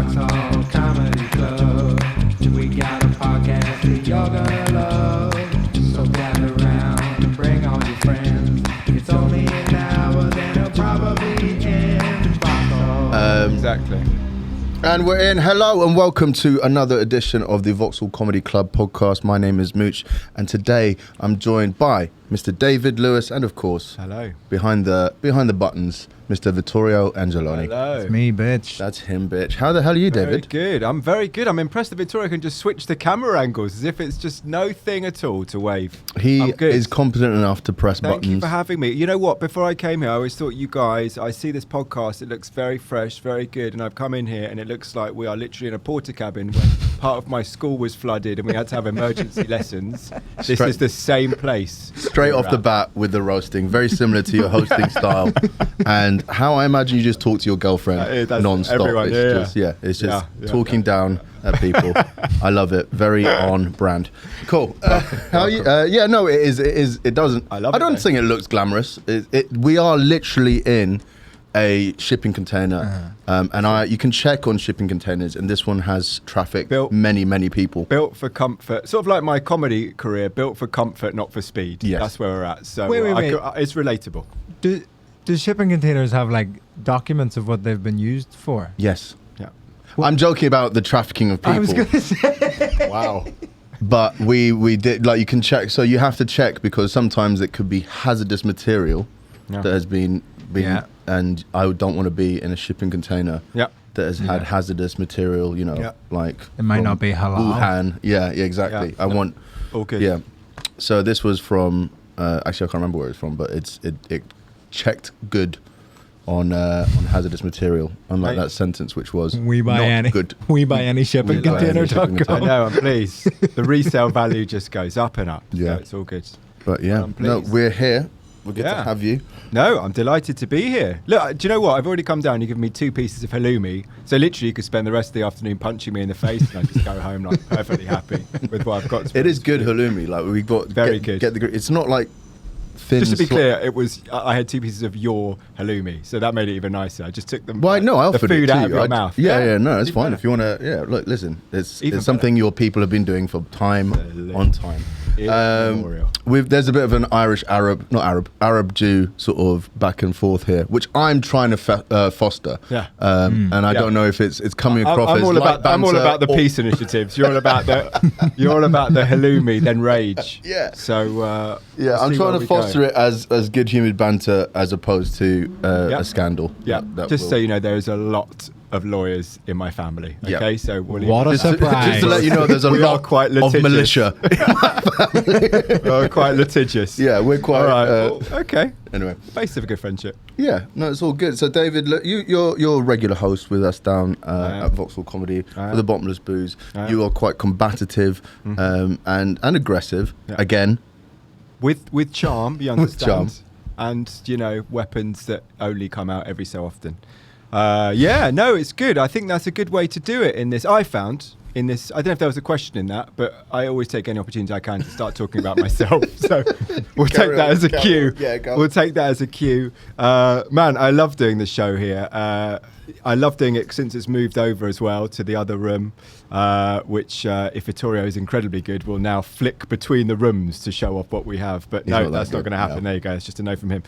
Vauxhall Comedy Club. We got a podcast that you're gonna love. So gather around and bring all your friends. It's only an hour, then it'll probably end. Exactly. And we're in. Hello and welcome to another edition of the Vauxhall Comedy Club podcast. My name is Mooch, and today I'm joined by Mr. David Lewis, and of course, Hello. behind the buttons, Mr. Vittorio Angeloni. Hello. It's me, bitch. That's him, bitch. How the hell are you, Very David? good. I'm very good. I'm impressed that Vittorio can just switch the camera angles as if it's just no thing at all to wave. He I'm good. is competent enough to press Thank buttons. you for having me. You know what? Before I came here, I always thought you guys, I see this podcast, it looks very fresh, very good. And I've come in here and it looks like we are literally in a porta cabin when part of my school was flooded and we had to have emergency lessons. This is the same place. Straight off the bat with the roasting, very similar to your hosting style, and how I imagine you just talk to your girlfriend That's non-stop. everyone, It's just Yeah. talking down at people. I love it. Very on brand. Cool. How are you? Yeah, no, it is. It doesn't. I love it, don't though. think it looks glamorous. We are literally in a shipping container, and you can check on shipping containers, and this one has traffic. Many people. Built for comfort, sort of like my comedy career, built for comfort, not for speed. Yes. That's where we're at. So Wait. it's relatable. Do shipping containers have like documents of what they've been used for? Yes. Yeah. I'm joking about the trafficking of people. I was gonna say. Wow. But we did, like, you can check. So you have to check because sometimes it could be hazardous material that has been Yeah. and I don't want to be in a shipping container Yeah. that has had hazardous material, like It might from not be halal. Wuhan. Yeah, exactly. Yeah. I want, All good. yeah. So this was from, actually I can't remember where it's from, but it checked good on hazardous material, unlike that sentence which was We buy not any. good. We buy any shipping We buy any shipping container.com. I container. know, I'm pleased. The resale value just goes up and up. Yeah. So it's all good. But yeah, I'm no, pleased. we're here. We're good to Yeah. have you. No, I'm delighted to be here. Look, do you know what? I've already come down. You've given me 2 pieces of halloumi. So literally you could spend the rest of the afternoon punching me in the face and I just go home like perfectly happy with what I've got. It is good halloumi. Like we got Very good. It's not like thin. Just to be clear, I had 2 pieces of your halloumi, so that made it even nicer. I just took them. Well, no, I the offered food it to out you. of your mouth. Yeah, no, it's Even fine. better. If you want to, look, listen, it's Even something your people have been doing for time on time. Immemorial. There's a bit of an Arab Jew sort of back and forth here, which I'm trying to foster. Yeah. And I don't know if it's coming across I'm as all light I'm all banter about the or- peace initiatives. You're all about the halloumi, then rage. Yeah. So Yeah, I'm trying to foster it as good humoured banter as opposed to a scandal. Yeah. That Just will- so you know, there is a lot of lawyers in my family. Yeah. Okay, so we'll What a Just to surprise. let you know, there's a We are lot quite of litigious. militia. quite litigious. Yeah, we're quite. All right. Okay. Anyway, Base of a good friendship. yeah, no, it's all good. So, David, look, you're a regular host with us down at Vauxhall Comedy for the Bottomless Booze. You are quite combative and aggressive. Yeah. Again, With charm, you understand. charm. And, weapons that only come out every so often. No, it's good. I think that's a good way to do it in this. I found in this, I don't know if there was a question in that, but I always take any opportunity I can to start talking about myself. So we'll take that as a cue. Yeah, go. We'll take that as a cue. Man, I love doing the show here. I love doing it since it's moved over as well to the other room, which, if Vittorio is incredibly good, will now flick between the rooms to show off what we have. But He's no, not that that's not good, going to happen. no. There you go. It's just a no from him.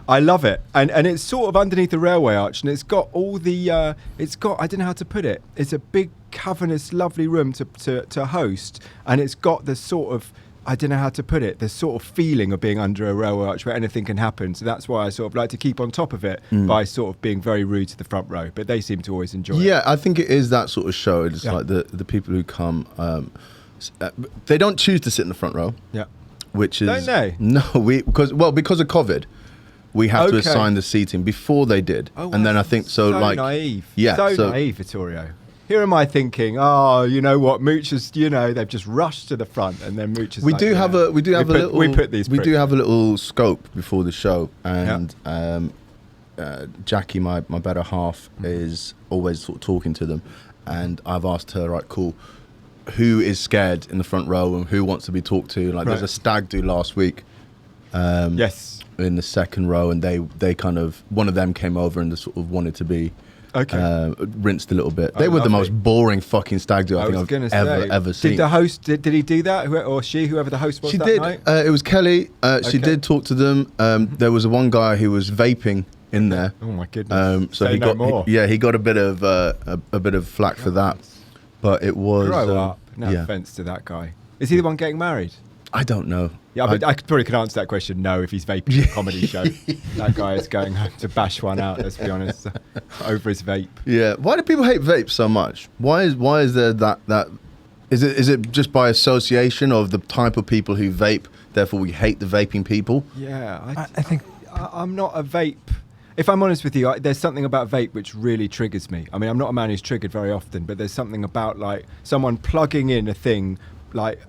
I love it, and it's sort of underneath the railway arch, and it's got all the I don't know how to put it. It's a big, cavernous, lovely room to host, and it's got the sort of, I don't know how to put it, the sort of feeling of being under a railway arch where anything can happen. So that's why I sort of like to keep on top of it by sort of being very rude to the front row. But they seem to always enjoy it. yeah, I think it is that sort of show. It's like the people who come, they don't choose to sit in the front row. Yeah. Which is Don't they? No, because of COVID, we have to Okay. assign the seating. Before they did, Oh, and then wow. I think so like naive. yeah, So naive, Vittorio. Here am I thinking, oh, you know what, Mooch is, they've just rushed to the front, and then Mooch is we like, do have a little little scope before the show, and Jackie, my better half, is always sort of talking to them, and I've asked her, right, cool, who is scared in the front row and who wants to be talked to? Like, there's a stag do last week. Yes. In the second row, and they kind of, one of them came over and they sort of wanted to be Okay. Rinsed a little bit. Oh, They were the lovely. most boring fucking stag do I think was I've gonna ever say, seen. Did the host? Did he do that? Whoever the host was She that did. night? It was Kelly. She Okay. did talk to them. There was one guy who was vaping in there. Oh my goodness. So Say he no got more. he got a bit of a bit of flack for that. But it was Grow up. No yeah. offense to that guy. Is he the one getting married? I don't know. Yeah, but I probably could answer that question. No, if he's vaping at a comedy show, that guy is going home to bash one out. Let's be honest, over his vape. Yeah. Why do people hate vapes so much? Why is there that? Is it just by association of the type of people who vape? Therefore, we hate the vaping people. Yeah, I think I'm not a vape. If I'm honest with you, there's something about vape which really triggers me. I mean, I'm not a man who's triggered very often, but there's something about like someone plugging in a thing, like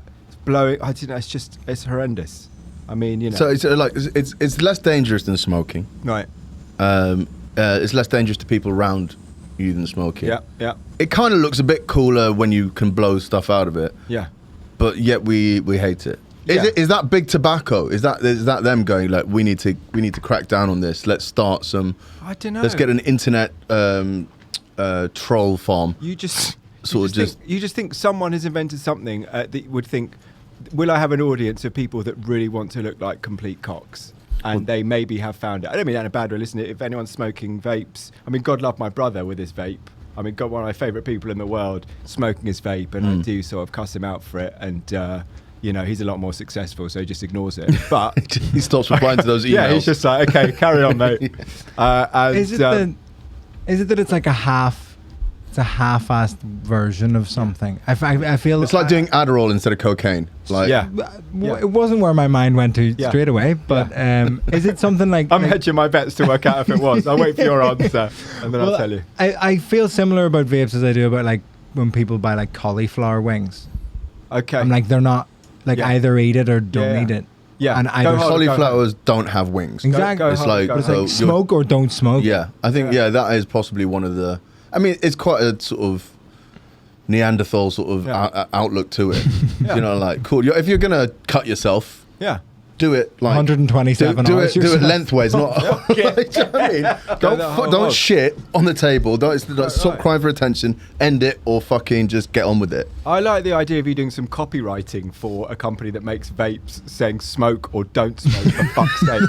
blowing. I don't know. It's horrendous. I mean, you know. So it's less dangerous than smoking. Right. It's less dangerous to people around you than smoking. Yeah. Yeah. It kind of looks a bit cooler when you can blow stuff out of it, Yeah. but yet we hate it. Yeah. Is that big tobacco? Is that them going like we need to crack down on this? Let's start some. I don't know. Let's get an internet troll farm. You just Sort you just think someone has invented something that would think, will I have an audience of people that really want to look like complete cocks? And they maybe have found it. I don't mean that in a bad way. Listen, if anyone's smoking vapes, I mean, God love my brother with his vape. I mean, God, one of my favourite people in the world smoking his vape, and I do sort of cuss him out for it. And you know, he's a lot more successful, so he just ignores it. But He stops replying to those emails. yeah, he's just like, okay, carry on, mate. And, is it that it's like a half-assed version of something? I feel It's like doing Adderall instead of cocaine. Like, yeah. It wasn't where my mind went to Yeah. straight away, but is it something like? I'm like, hedging my bets to work out if it was. I'll wait for your answer, and then I'll tell you. I feel similar about vapes as I do about like when people buy like cauliflower wings. Okay. I'm like, they're not like Yeah. either eat it or don't Yeah. eat it. Yeah. And Go either hard. cauliflowers don't have wings. Exactly. It's like, go It's hard. like so you're- smoke or don't smoke. Yeah, I think that is possibly one of the. I mean, it's quite a sort of Neanderthal sort of outlook to it. Yeah. You know, like cool. If you're gonna cut yourself, Yeah. do it like 127 Do hours it yourself. lengthways, not. Like, do you know what I mean? Don't shit on the table. Don't stop right. crying for attention. End it or fucking just get on with it. I like the idea of you doing some copywriting for a company that makes vapes, saying smoke or don't smoke for fuck's sake.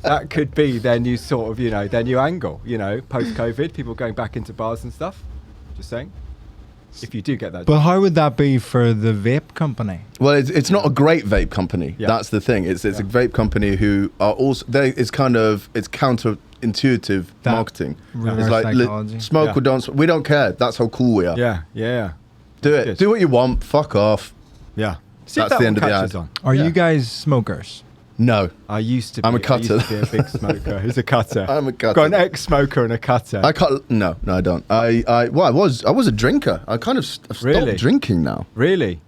That could be their new sort of, you know, their new angle. You know, post-COVID, people going back into bars and stuff. Just saying. If you do get that. But how would that be for the vape company? Well, it's not a great vape company. Yeah. That's the thing. It's a vape company who are also it's counterintuitive That marketing. reverse It's like psychology. smoke Yeah. or don't. We don't care. That's how cool we are. Yeah. Do it. Good. Do what you want. Fuck off. Yeah. See if That's that the one end of the catches ad. on. Are Yeah. you guys smokers? No. I used to be. I'm a I cutter. used to be a big smoker. Who's a cutter? I'm a cutter. Got an ex-smoker and a cutter. I can't. No, I don't. I was a drinker. I kind of stopped Really? drinking now. Really?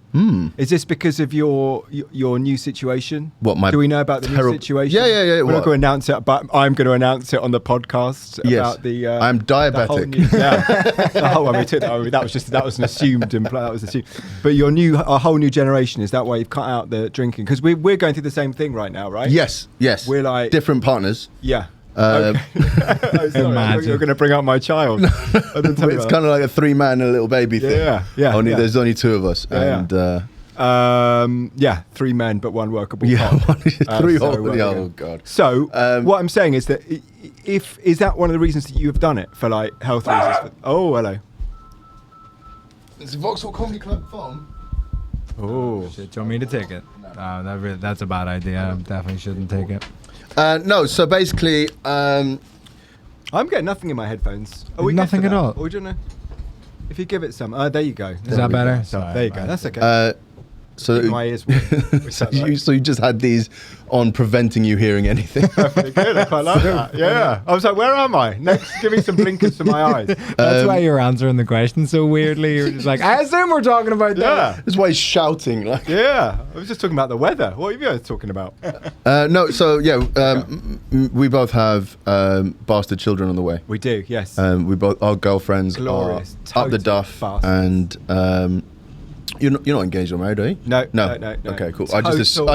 Is this because of your new situation? What, my Do we know about the new terrible- situation? Yeah. We're What? not going to announce it, but I'm going to announce it on the podcast Yes. about the. I'm the whole diabetic. new- the whole one we took that. That was an assumed. That was assumed. But a whole new generation. Is that why you've cut out the drinking? Because we're going through the same thing right now, right? Yes. We're like different partners. Yeah. Um, Oh, sorry, Imagine. you're going to bring up my child. I didn't tell you It's about kind of like a 3-man and a little baby thing. Yeah. There's only 2 of us, Yeah, and that. 3 men but 1 workable yeah, pot. 3 so, whole. yeah. Oh god. So what I'm saying is that is that one of the reasons that you have done it for like health reasons? Oh, hello. It's a Vauxhall Comedy Club phone. Oh, Shit, do you want me to take it? That's a bad idea. I definitely shouldn't take it. No, so basically, I'm getting nothing in my headphones. Oh, we get Nothing to at that. all? Oh, do you know? If you give it some, there you go. Is that better? So, Sorry, there you go. man. That's okay. so My ears. warm. so you just had these on preventing you hearing anything. Perfectly good. I quite like that. Yeah. I was like, where am I? Next, give me some blinkers for my eyes. That's why you're answering the question so weirdly. You're just like, I assume we're talking about that. Yeah. That's why he's shouting. Like, Yeah. I was just talking about the weather. What are you guys talking about? no, so yeah, we both have bastard children on the way. We do. Yes. We both our girlfriends Glorious. are up the Total duff, bastards. and you're not engaged or married, are you? No. Okay, cool. I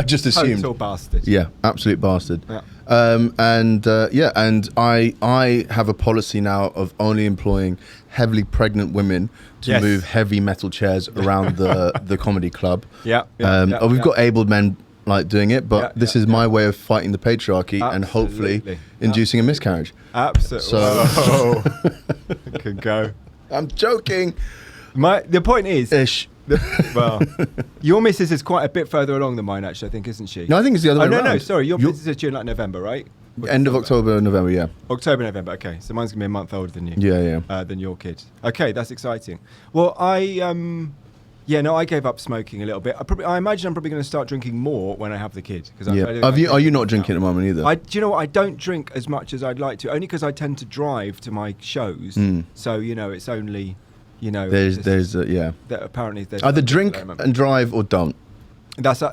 just assumed. Total bastard. Yeah, absolute bastard. Yeah. And I have a policy now of only employing heavily pregnant women to Yes. move heavy metal chairs around the comedy club. Yeah. We've got able men like doing it, but Yeah, this yeah, is my way of fighting the patriarchy and hopefully Absolutely. inducing a miscarriage. Absolutely. So- Could go. I'm joking. The point is, Ish. well, your missus is quite a bit further along than mine, actually. I think, isn't she? No, I think it's the other way around. No. Sorry, your You're- missus is due in like November, right? Or End of December? October, November, yeah. October, November. Okay, so mine's gonna be a month older than you. Yeah. Than your kid. Okay, that's exciting. Well, I gave up smoking a little bit. I imagine I'm probably going to start drinking more when I have the kid. Are you not drinking at the moment either? Do you know what? I don't drink as much as I'd like to, only because I tend to drive to my shows. So it's only, There's that apparently there's either something drink at the moment. and drive or don't. That's the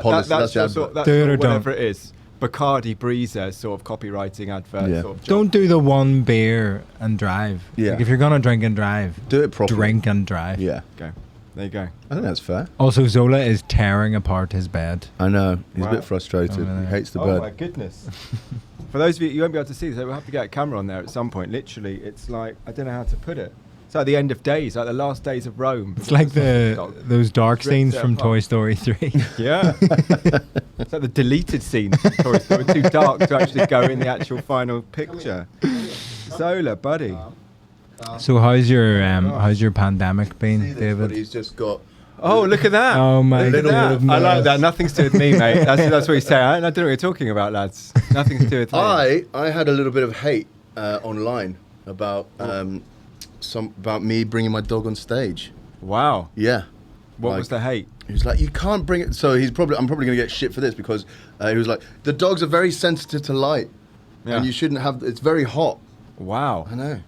policy. That's the sort advert. that's Do it or whatever don't. it is. Bacardi Breezer sort of copywriting advert. Yeah. Sort of job. Don't do the one beer and drive. Yeah. Like if you're gonna drink and drive, Do it properly. drink and drive. Yeah, Okay, there you go. I think that's fair. Also, Zola is tearing apart his bed. I know he's Wow. a bit frustrated. Oh, He hates the Oh bird. my goodness. For those of you won't be able to see this, we'll have to get a camera on there at some point. Literally, it's like, I don't know how to put it. It's like the end of days, like the last days of Rome. It's like those dark Ripped scenes it from apart. Toy Story 3. Yeah. It's like the deleted scenes from Toy Story. Too dark to actually go in the actual final picture. Zola, buddy. So how's your pandemic been, David? He's just got. Oh, look at that. Oh my Look at that. goodness. I like that. Nothing's to do with me, mate. That's what you say. I don't know what you're talking about, lads. Nothing's to do with me. I had a little bit of hate online about about me bringing my dog on stage. Wow. Yeah. What Like, was the hate? He was like, you can't bring it. So I'm probably going to get shit for this because he was like, the dogs are very sensitive to light, Yeah. and you shouldn't have. It's very hot. Wow. I know.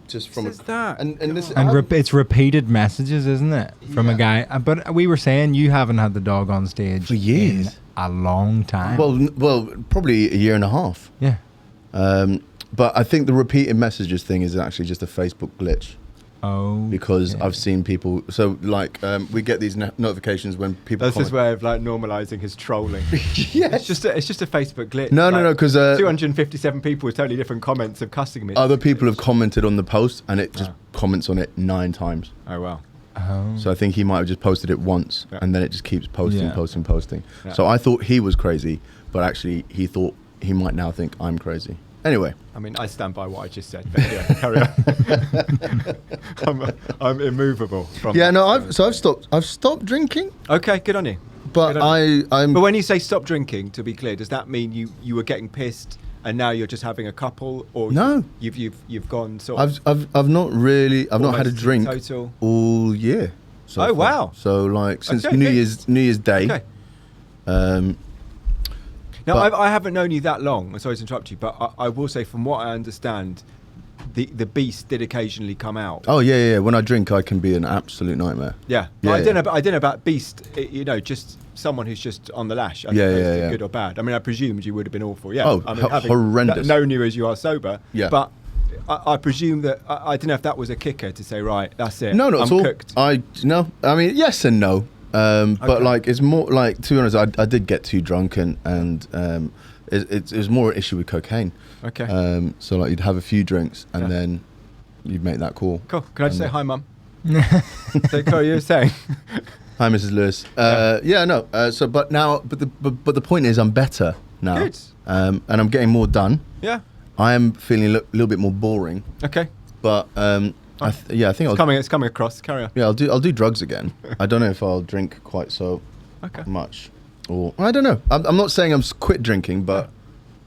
Just from Says that? and this And it's repeated messages, isn't it, from a guy? But we were saying you haven't had the dog on stage For years. in a long time. well, probably a year and a half. yeah. But I think the repeated messages thing is actually just a Facebook glitch. Oh. Because yeah. I've seen people. So like we get these notifications when people. That's his comment. way of like normalizing his trolling. Yes. It's just a Facebook glitch. No, Like, because 257 people with totally different comments of cussing me. other people have commented on the post, and it just comments on it 9 times. Oh wow. Oh. So I think he might have just posted it once, Yeah. and then it just keeps posting, Yeah. posting. Yeah. So I thought he was crazy, but actually he thought he might now think I'm crazy. Anyway, I mean, I stand by what I just said. But yeah, carry on. I'm immovable. From yeah, that, no, so- I've stopped drinking, Okay, good on you. but Good on I'm. But when you say stop drinking, to be clear, does that mean you were getting pissed and now you're just having a couple, or No. you've gone sort of I've not really not had a almost drink total? all year. So Oh, far. wow. So like since Okay, New good. Year's Day. Okay. Now, But- I haven't known you that long. I'm sorry to interrupt you, but I will say, from what I understand, the beast did occasionally come out. Oh yeah. When I drink, I can be an absolute nightmare. Yeah, Yeah, I yeah. don't know about beast. Just someone who's just on the lash. As Yeah, opposed yeah, to yeah. good or bad. I mean, I presumed you would have been awful. Yeah. Oh, I mean, having horrendous. known you as you are sober. Yeah. But I presume that I don't know if that was a kicker to say, right, that's it. No, not I'm at all. cooked. I mean, yes and no. But Okay. like, it's more like, to be honest, I did get too drunk, and it was more an issue with cocaine. Okay. So like, you'd have a few drinks, and Yeah. then you'd make that call. Cool. Can I just say And- hi, Mum? So, Chloe, you were saying? Hi, Mrs. Lewis. So, but now, but the point is, I'm better now. Good. And I'm getting more done. Yeah. I am feeling a little bit more boring, Okay. but I think It's coming across. Carry on. Yeah, I'll do drugs again. I don't know if I'll drink quite so Okay. much, or I don't know. I'm not saying I'm quit drinking, but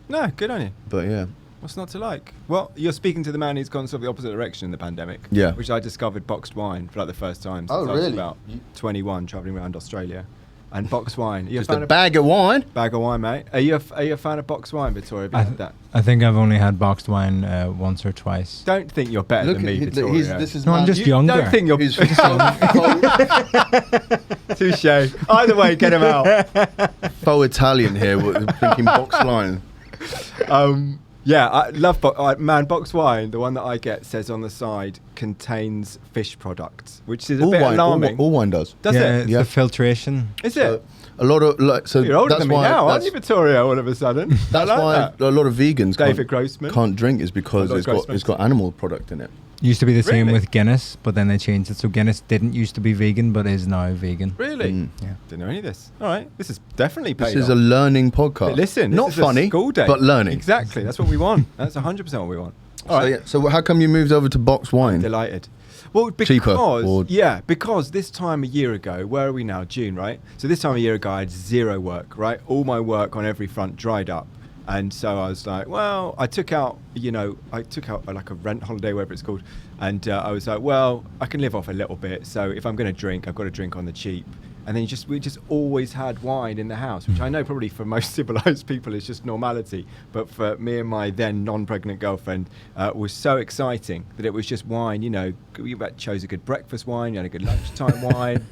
No, good on you. yeah. What's not to like? Well, you're speaking to the man who's gone sort of the opposite direction in the pandemic. Yeah. Which I discovered boxed wine for like the first time. Oh, since I was really? about 21, traveling around Australia, and boxed wine. Are you Just a fan a of bag of wine. bag of wine, mate? Are you a fan of boxed wine, Vittorio? Have you had that? I think I've only had boxed wine once or twice. Don't think you're better Look than me, at Vittorio. this is No, I'm mad. just You younger. Don't think you're He's touche. Either way, get him out. faux Italian here, drinking boxed wine. Yeah, I love boxed wine. The one that I get says on the side, contains fish products, which is a All bit wine, alarming. all wine does. Does yeah, it? it's Yeah. the filtration. Is So it? a lot of You're older that's than me why now, aren't that's, you, Vittorio? All of a sudden. that's I like why that. a lot of vegans David Grossman. can't drink is because Lord Grossman. it's got animal product in it. Used to be the same Really? with Guinness, but then they changed it. So Guinness didn't used to be vegan, but is now vegan. Really? Mm. Yeah. Didn't know any of this. All right, this is definitely paid This is off. a learning podcast. But listen, this not is a funny, school day. but learning. Exactly, that's what we want. That's 100% what we want. All right, So how come you moved over to box wine? delighted. Well, because Cheaper, or- because this time a year ago, where are we now? June, right? So this time a year ago, I had zero work. Right, all my work on every front dried up, and so I was like, well, I took out like a rent holiday, whatever it's called, and I was like, well, I can live off a little bit. So if I'm going to drink, I've got to drink on the cheap. And then we just always had wine in the house, which I know probably for most civilized people is just normality. But for me and my then non-pregnant girlfriend, was so exciting that it was just wine. You know, you chose a good breakfast wine, you had a good lunchtime wine.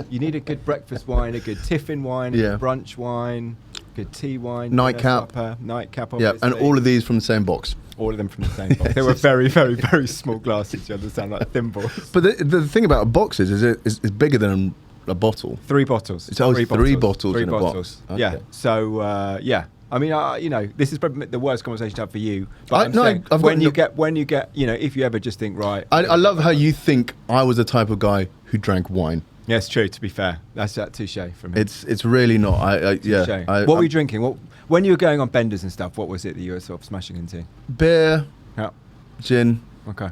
You need a good breakfast wine, a good tiffin wine, a Yeah. good brunch wine, good tea wine, Nightcap. nightcap, Yeah, obviously. and all of these from the same box. All of them from the same box. They were very, very, very small glasses. You understand, like thimbles. But the thing about boxes is it's bigger than a bottle. 3 bottles. It's always three bottles Three in a box. bottles. Okay. Yeah. So yeah. I mean, you know, this is probably the worst conversation to have for you. But I'm No, saying I've when got you get, you know, if you ever just think, right. I love how you think I was the type of guy who drank wine. Yeah, it's true. To be fair, that's that touche from him. It's really not. Touche. Yeah. What were you drinking? When you were going on benders and stuff, what was it that you were sort of smashing into? Beer, Yeah. gin, Okay.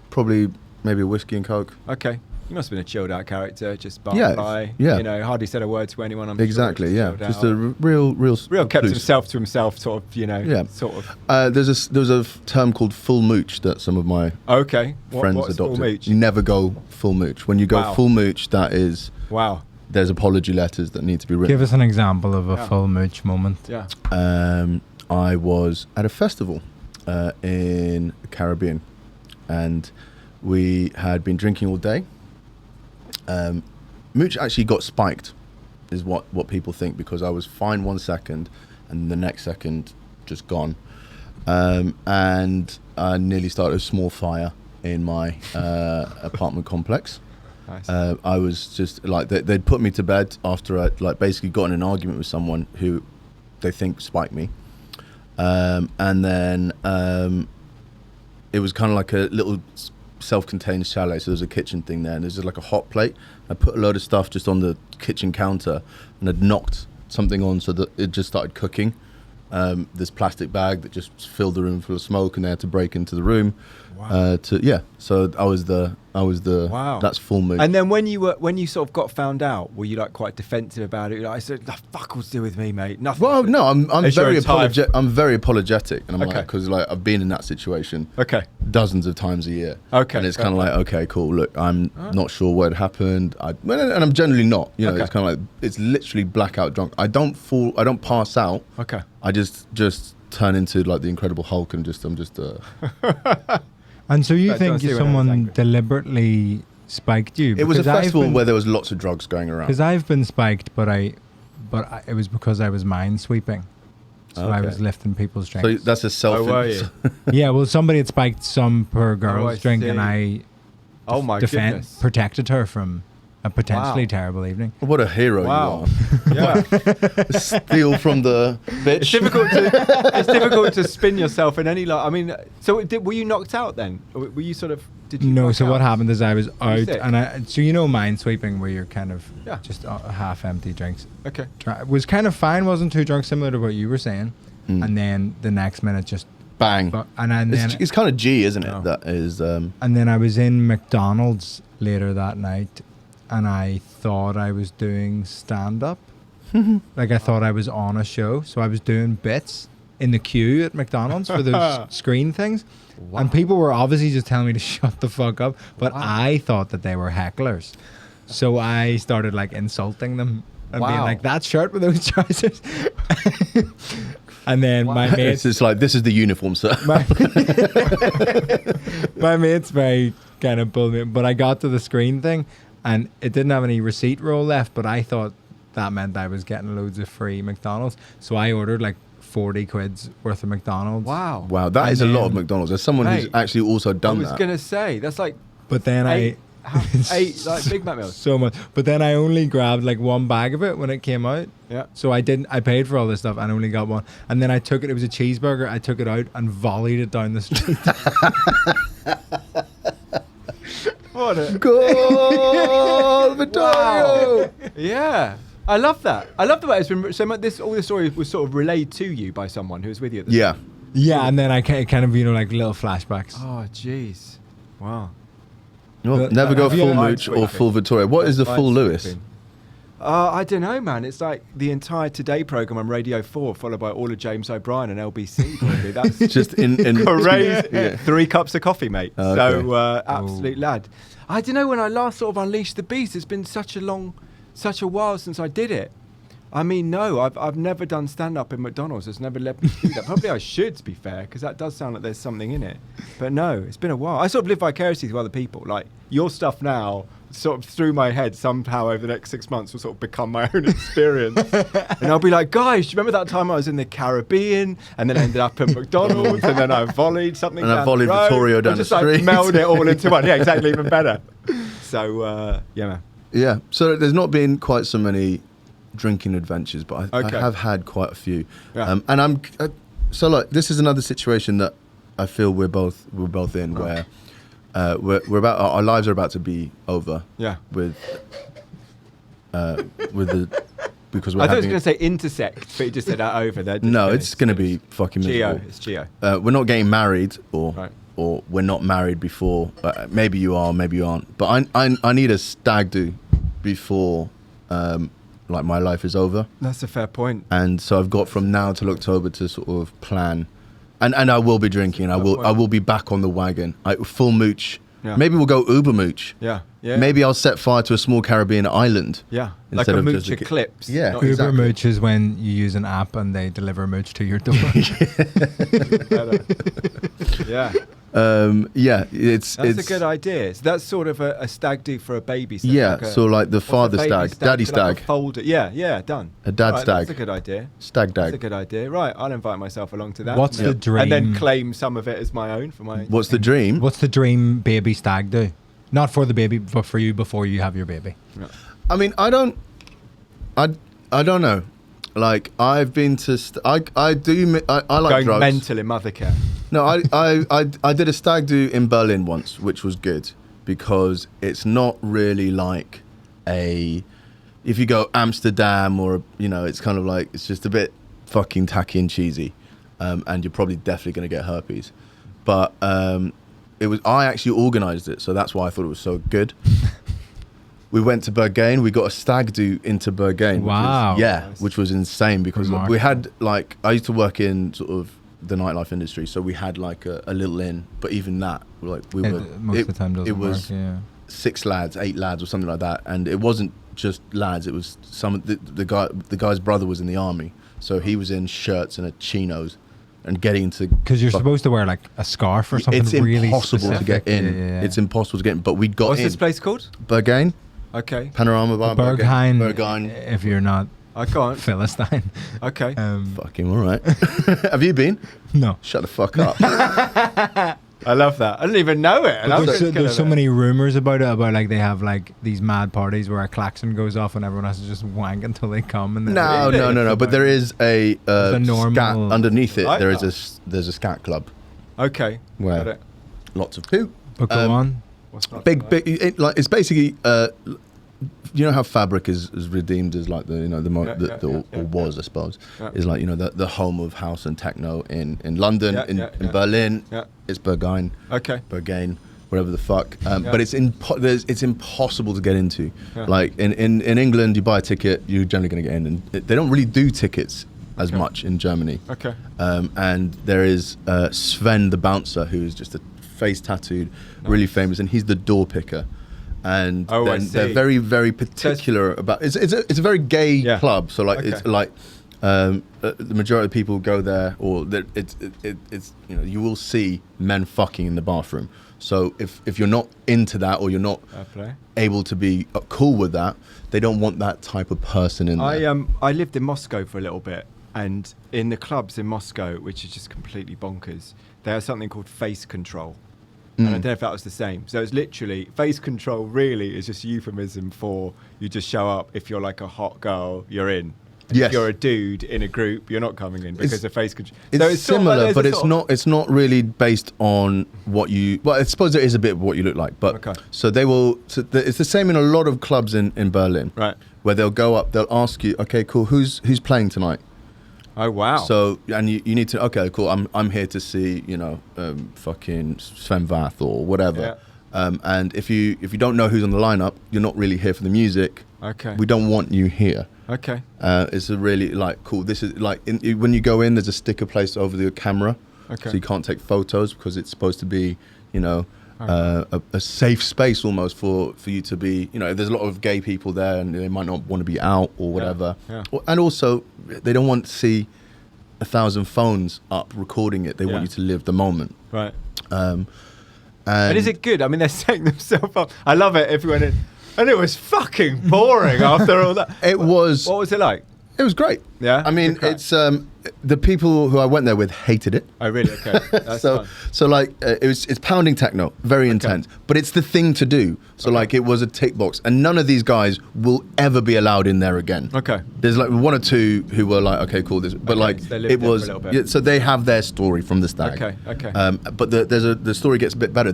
probably maybe a whiskey and coke. Okay. You must have been a chilled out character, just bar Yeah, by. yeah. You know, hardly said a word to anyone. I'm sure, Exactly. Yeah. chilled Just out. a real kept loose. himself to himself, sort of. You know. Yeah. Sort of. There's a term called full mooch that some of my Okay. friends what's full adopted. mooch? You never go full mooch. When you go Wow. full mooch, that is Wow. there's apology letters that need to be written. Give us an example of a Yeah. full mooch moment. Yeah. I was at a festival in the Caribbean, and we had been drinking all day. Mooch actually got spiked, is what people think, because I was fine 1 second, and the next second just gone, and I nearly started a small fire in my apartment complex. Nice. I was just like they'd put me to bed after I like basically got in an argument with someone who they think spiked me, and then it was kind of like a little self-contained chalet, so there's a kitchen thing there, and there's just like a hot plate. I put a load of stuff just on the kitchen counter, and I'd knocked something on so that it just started cooking. This plastic bag that just filled the room full of smoke, and they had to break into the room. Wow. So I was the Wow. that's full mood. And then when you sort of got found out, were you like quite defensive about it? You're like, I said, the fuck will do with me, mate. Nothing. Well, no, I'm It's your very entire- I'm very apologetic, and I'm Okay. like, because like I've been in that situation Okay. dozens of times a year. Okay, and it's fair kind of like, okay, cool. Look, I'm not sure what happened. And I'm generally not. You know, Okay. it's kind of like it's literally blackout drunk. I don't pass out. Okay. I just turn into like the Incredible Hulk, and I'm just. And so you I don't think see when I was someone angry. deliberately spiked you? It was a Because I've festival been- where there was lots of drugs going around. Because I've been spiked, but it was because I was mine sweeping. So I Okay. was lifting people's So drinks. that's a self. Oh, were you? Yeah, well, somebody had spiked some poor girl's I drink, see. and I Oh my goodness. protected her from a potentially Wow. terrible evening. What a hero Wow. you Yeah. are! Steal from the bitch. It's difficult to spin yourself in any like. I mean, so were you knocked out then? Or were you sort of? Did you? No, knock so out? what happened is I was out, sick? and so mine sweeping where you're kind of Yeah. just half empty drinks. Okay. Was kind of fine, wasn't too drunk, similar to what you were saying. Mm. And then the next minute just, Bang. and then It's kind of G, isn't it? Oh. That is. and then I was in McDonald's later that night, and I thought I was doing stand-up. Like I thought I was on a show, so I was doing bits in the queue at McDonald's for those screen things. Wow. And people were obviously just telling me to shut the fuck up, but Wow. I thought that they were hecklers. So I started like insulting them and being Wow. like, that shirt with those trousers. And then my It's mates, just like, this is the uniform, sir. my mates very kind of pulled me, but I got to the screen thing and it didn't have any receipt roll left, but I thought that meant I was getting loads of free McDonald's. So I ordered like 40 quid's worth of McDonald's. Wow. Wow, that And is a lot of then- McDonald's. As someone who's Mate, actually also I done was that. gonna say that's like But then eight like Big Mac meals. so much. But then I only grabbed like one bag of it when it came out. Yeah. So I paid for all this stuff and only got one. And then I took it was a cheeseburger. I took it out and volleyed it down the street. What a Goal, Vittorio! wow. Yeah. I love that. I love the way it's been. So this all the story was sort of relayed to you by someone who was with you. At the Yeah. time. Yeah, and then I kind of, like little flashbacks. Oh, jeez. Wow. Well, But- never go have you- full Mine's Mooch or sweeping. full Vittorio. What is the full Mine's Lewis? sweeping. I don't know, man. It's like the entire Today program on Radio 4, followed by all of James O'Brien and LBC. Probably that's Just in crazy. Yeah. 3 cups of coffee, mate. Oh, okay. So absolute lad. I don't know when I last sort of unleashed the beast. It's been such a while since I did it. I mean, no, I've never done stand up in McDonald's. It's never let me do that. Probably I should, to be fair, because that does sound like there's something in it. But no, it's been a while. I sort of live vicariously through other people. Like your stuff now, sort of through my head, somehow over the next 6 months will sort of become my own experience. And I'll be like, guys, do you remember that time I was in the Caribbean and then I ended up at McDonald's and then I volleyed something And I down volleyed the road? Vittorio down I just the street. like meld it all into one. Yeah, exactly, even better. So yeah, man. Yeah. So there's not been quite so many drinking adventures, but I Okay. have had quite a few. Yeah. And so like this is another situation that I feel we're both in Right. where we're about our lives are about to be over. Yeah. With the because we're I thought I was having going to say intersect, but you just said that over there. no, it's going to be fucking Geo. miserable. It's Geo. We're not getting married, or Right. or we're not married before. Maybe you are, maybe you aren't. But I need a stag do before like my life is over. That's a fair point. And so I've got from now till October to sort of plan, and I will be drinking. I will be back on the wagon. Full mooch. Yeah. Maybe we'll go Uber mooch. Yeah. Yeah. Maybe I'll set fire to a small Caribbean island. Yeah. Like instead a of mooch just eclipse. Yeah. Not Uber exactly. Mooch is when you use an app and they deliver mooch to your door. better. Yeah. Yeah, it's That's a good idea. So that's sort of a stag do for a baby. So yeah. like a- so like the what's a father baby stag, daddy So like stag, a fold it. Yeah. Yeah. Done. a dad Right, stag, That's a good idea. stag That's a dag. good idea. Right. I'll invite myself along to that. What's the dream? And then claim some of it as my own for my. What's the dream? What's the dream baby stag do? Not for the baby, but for you before you have your baby. Yeah. I mean, I don't know. Like I've been to, I like Going drugs. mental in mother care. No, I did a stag do in Berlin once, which was good because it's not really like if you go Amsterdam or it's kind of like it's just a bit fucking tacky and cheesy, and you're probably definitely gonna get herpes, but I actually organised it, so that's why I thought it was so good. We went to Berghain. We got a stag do into Berghain. Wow. Which was insane because Remarkable. we had I used to work in sort of the nightlife industry, so we had like a little inn. But even that, like we were Most of the time doesn't it was work. Yeah. 6 lads, 8 lads, or something like that. And it wasn't just lads. It was the guy's brother was in the army, so he was in shirts and a chinos and getting into. Because you're supposed to wear like a scarf or something It's really impossible to specific. get in. Yeah, yeah, yeah. It's impossible to get in. But we got What's in. this place called? Berghain, Okay. Panorama Bar. Berghain, Berghain. if you're not I can't. Philistine. Okay. Fucking all right. Have you been? No. Shut the fuck up. I love that. I didn't even know it. And I was There's so many rumors about it, about like they have like these mad parties where a klaxon goes off and everyone has to just wank until they come. And then No, Really? no, no, no. But there is a normal- scat underneath it. Like There is that. there's a scat club Okay. where Got it. lots of poo. But go on. What's that Big, like? big. It's basically. You know how Fabric is redeemed as like or was, I suppose, Yeah. is like the home of house and techno in London, Yeah, in yeah, yeah. Berlin. Yeah. It's Berghain, Okay. Berghain, whatever the fuck. Yeah. But it's impossible to get into. Yeah. Like in England, you buy a ticket, you're generally going to get in, and they don't really do tickets as Okay. much in Germany. Okay. And there is Sven the bouncer, who is just a face tattooed, really famous, and he's the door picker. And Oh, I then see. they're very, very particular about. It's a very gay Yeah. club. So like Okay. it's like the majority of people go there, or it's you will see men fucking in the bathroom. So if you're not into that, or you're not Fair play. able to be cool with that, they don't want that type of person in there. I lived in Moscow for a little bit, And in the clubs in Moscow, which is just completely bonkers, they have something called face control. And I don't know if that was the same. So it's literally, face control really is just euphemism for you just show up. If you're like a hot girl, you're in. Yes. If you're a dude in a group, you're not coming in because of face control. It's so similar, but it's not really based on what you. Well, I suppose there is a bit of what you look like, but Okay. so they will. So it's the same in a lot of clubs in Berlin, Right. Where they'll go up, they'll ask you, okay, cool, who's playing tonight? Oh, wow. So and you need to, okay, cool, I'm here to see, fucking Sven Vath or whatever. Yeah. And if you don't know who's on the lineup, you're not really here for the music. Okay. We don't want you here. Okay. It's a really cool. This is when you go in, there's a sticker placed over the camera, Okay. so you can't take photos because it's supposed to be, a safe space almost for you to be. There's a lot of gay people there, and they might not want to be out or whatever. Yeah. And also, they don't want to see 1,000 phones up recording it. They Yeah. want you to live the moment. Right. And is it good? I mean, they're setting themselves up. I love it. Everyone in. And it was fucking boring after all that. It was. What was it like? It was great. Yeah? I mean, Good crack. it's the people who I went there with hated it. Oh, really? Okay. That's fun. It's pounding techno, very intense, but it's the thing to do. So it was a tick box, and none of these guys will ever be allowed in there again. Okay. There's one or two who were like, okay, cool, this, but Okay, so they lived it there was. for a little bit. Yeah, so they have their story from the stag. Okay. But the story gets a bit better.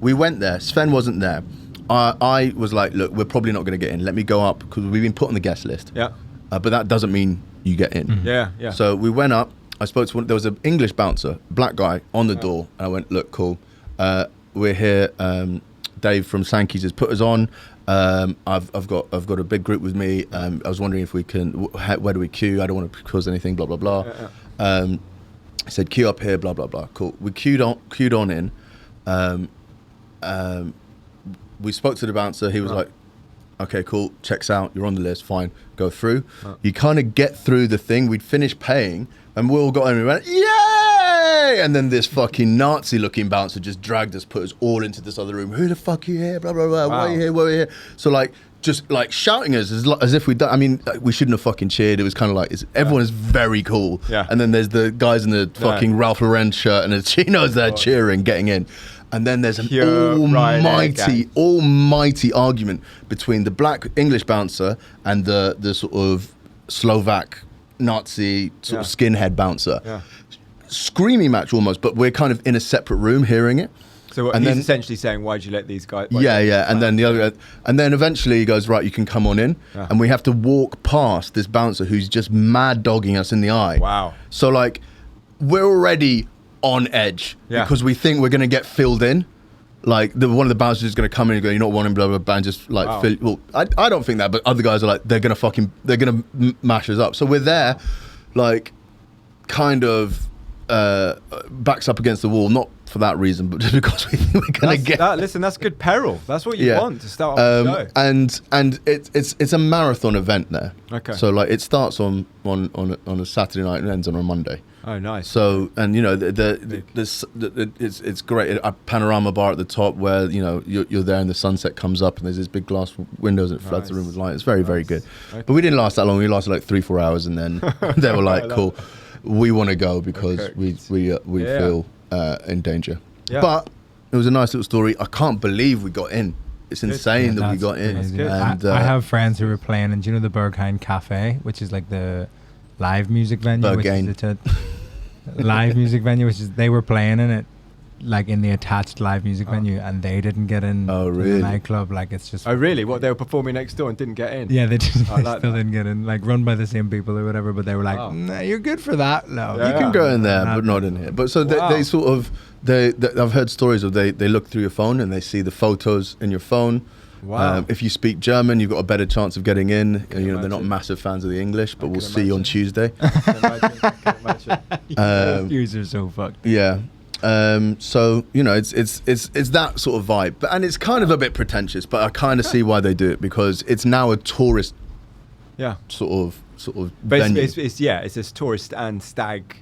We went there. Sven wasn't there. I was like, look, we're probably not going to get in. Let me go up because we've been put on the guest list. Yeah. But that doesn't mean you get in. Yeah. So we went up. I spoke to there was an English bouncer, black guy, on the door. And I went, look, cool. We're here. Dave from Sankey's has put us on. I've got a big group with me. I was wondering if we can. Where do we queue? I don't want to cause anything. Blah blah blah. I said queue up here. Blah blah blah. Cool. We queued on in. We spoke to the bouncer. He was like, okay, cool, checks out, you're on the list, fine, go through. You kind of get through the thing. We'd finished paying, and we all got in and we went, yay! And then this fucking Nazi-looking bouncer just dragged us, put us all into this other room. Who the fuck are you here? Blah, blah, blah. Why are you here? Why are you here? So, just shouting us as if we'd done. I mean, we shouldn't have fucking cheered. It was kind of everyone is very cool. Yeah. And then there's the guys in the fucking Ralph Lauren shirt and the chinos there cheering, getting in. And then there's an almighty argument between the black English bouncer and the sort of Slovak Nazi sort of skinhead bouncer. Yeah. Screaming match almost, but we're kind of in a separate room hearing it. So and he's then, essentially saying, why'd you let these guys... And then the other... And then eventually he goes, right, you can come on in. Yeah. And we have to walk past this bouncer who's just mad dogging us in the eye. Wow. So we're already on edge because we think we're going to get filled in. One of the bouncers is going to come in and go, you're not wanting blah blah blah, and just fill. Well, I don't think that, but other guys are they're going to mash us up. So we're there, kind of backs up against the wall, not for that reason, but just because we think we're going to get. Listen, that's good peril. That's what you want to start off the show. And it's a marathon event there. Okay. So it starts on a Saturday night and ends on a Monday. Oh, nice. So, and it's great. A panorama bar at the top where you're there and the sunset comes up and there's these big glass windows and it floods the room with light. It's very very good. Okay. But we didn't last that long. We lasted 3-4 hours and then they were like, cool, we want to go because we feel in danger. Yeah. But it was a nice little story. I can't believe we got in. It's insane that we got in. Amazing. And I have friends who were playing in, do you know the Berghain Cafe, which is the live music venue? Berghain. Which is live music venue, which is they were playing in it, in the attached live music venue, and they didn't get in. Oh, to really? the nightclub. It's just. Oh, really? What, they were performing next door and didn't get in? Yeah, they didn't. I like Still that. didn't get in. Run by the same people or whatever, but they were like, nah, "You're good for that." No, Yeah. You can go in there, but not in here. But so they sort of I've heard stories of they look through your phone and they see the photos in your phone. Wow. If you speak German, you've got a better chance of getting in. They're not imagine. massive fans of the English, but we'll can see you on imagine. Tuesday. I can imagine. Yous are so fucked. Yeah. So it's that sort of vibe, and it's kind of a bit pretentious, but I kind of see why they do it because it's now a tourist Yeah. sort of But venue. it's a tourist and stag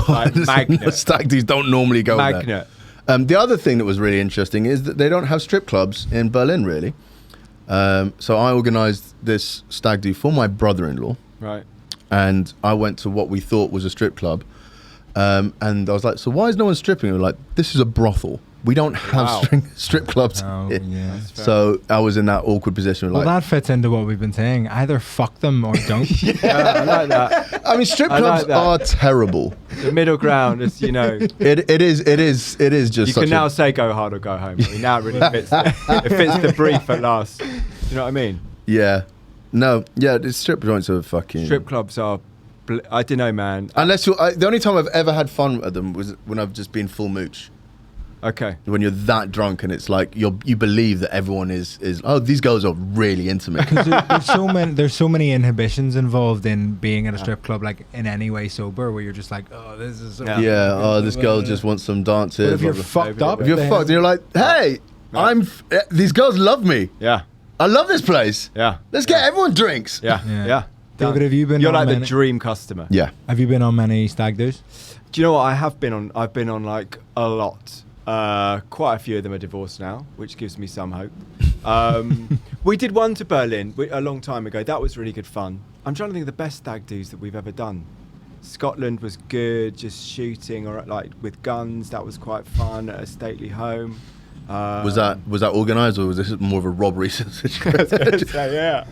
magnet. Stag-Do's don't normally go there. Magnet. The other thing that was really interesting is that they don't have strip clubs in Berlin, really. So I organised this stag do for my brother-in-law, Right. and I went to what we thought was a strip club, and I was like, so why is no one stripping? And we're like, this is a brothel. We don't have strip clubs here. Yeah. So I was in that awkward position. Well, Like, that fits into what we've been saying. Either fuck them or don't. Yeah, I like that. I mean, strip I clubs like that. are terrible. The middle ground is, you know. It is just. You such can a- now say go hard or go home. I mean, now it really fits. It fits the brief at last. Do you know what I mean? Yeah. No. Yeah. The strip joints are fucking. Strip clubs are. I don't know, man. Unless you're. The only time I've ever had fun at them was when I've just been full mooch. Okay. When you're that drunk and it's like you believe that everyone is oh, these girls are really intimate. There's so many inhibitions involved in being at a strip club, like in any way sober, where you're just like, oh, this is so Yeah. Oh, this girl just wants some dances. But if you're blah, blah. fucked up, If you're then- fucked, and you're like, hey, these girls love me. Yeah. I love this place. Yeah. Let's get everyone drinks. Yeah. Yeah. Yeah. David, have you been? You're on like the many, dream customer. Yeah. Have you been on many stag-do's? Do you know what I have been on? I've been on like a lot. Quite a few of them are divorced now, which gives me some hope. We did one to Berlin a long time ago. That was really good fun. I'm trying to think of the best stag-do's that we've ever done. Scotland was good, just shooting or like with guns. That was quite fun at a stately home. Was that organised or was this more of a robbery situation? Yeah.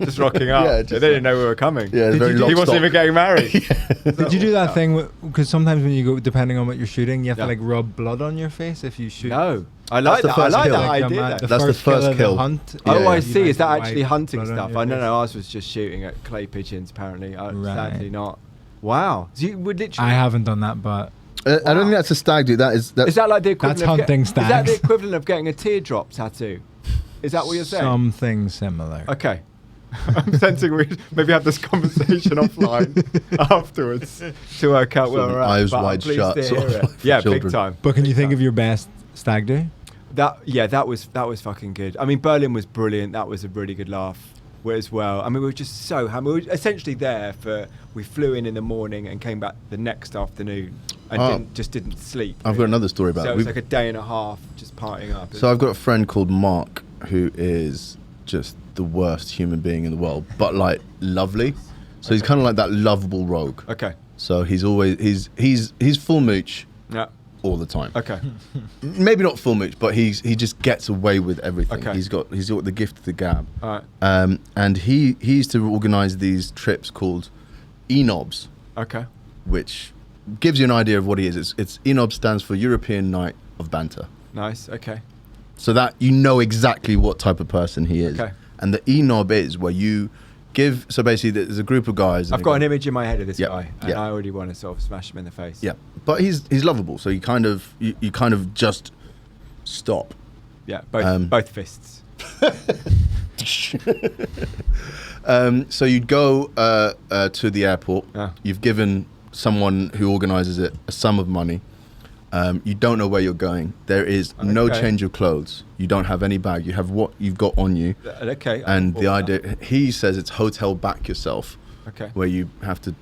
Just rocking up. Yeah, They just didn't know we were coming. Yeah, it's very he lock, wasn't stock. even getting married. Did you do that thing? Because sometimes when you go, depending on what you're shooting, you have Yeah. to like rub blood on your face if you shoot. No. I like That's the that. I first like kill. that Like, idea. the That's the first of the kill. hunt. Yeah, Oh, yeah. I You see. like Is that wipe actually hunting blood on stuff? your I don't face. know. Ours was just shooting at clay pigeons, apparently. Right. Sadly not. Wow. So you would literally. I haven't done that, but I don't think that's a stag do. Is that like the equivalent? That's of hunting Is that the stags. equivalent of getting a teardrop tattoo? Is that what you're saying? something similar. Okay. I'm sensing we maybe have this conversation offline afterwards to work out where Sort of we're at. eyes but I'm wide pleased shut, to sort hear of it. like for Yeah, big children. time. But can you Big think time. of your best stag do? That was fucking good. I mean, Berlin was brilliant. That was a really good laugh as well. I mean, we were just so hammered. We were essentially there we flew in the morning and came back the next afternoon and didn't sleep. I've got another story about So it. it was We've- like a day and a half just partying up. So I've got a friend called Mark who is just the worst human being in the world, but like lovely. So he's kind of like that lovable rogue. Okay. So he's always he's full mooch Yeah. all the time. Okay. Maybe not full mooch, but he just gets away with everything. Okay. He's got the gift of the gab. All right. And he used to organise these trips called ENOBs, Okay. which gives you an idea of what he is. It's ENOB stands for European Night of Banter. Nice. Okay. So that you know exactly what type of person he is. Okay. And the ENOB is where you give. So basically, there's a group of guys. and I've they got go- an image in my head of this Yeah, guy, and yeah. I already want to sort of smash him in the face. Yeah, but he's lovable. So you kind of just stop. Yeah. Both fists. So you'd go to the airport. Yeah. You've given someone who organises it a sum of money. You don't know where you're going. There is no Okay. change of clothes. You don't have any bag. You have what you've got on you. Okay. And the I'll idea, he says it's hotel back yourself, Okay. where you have to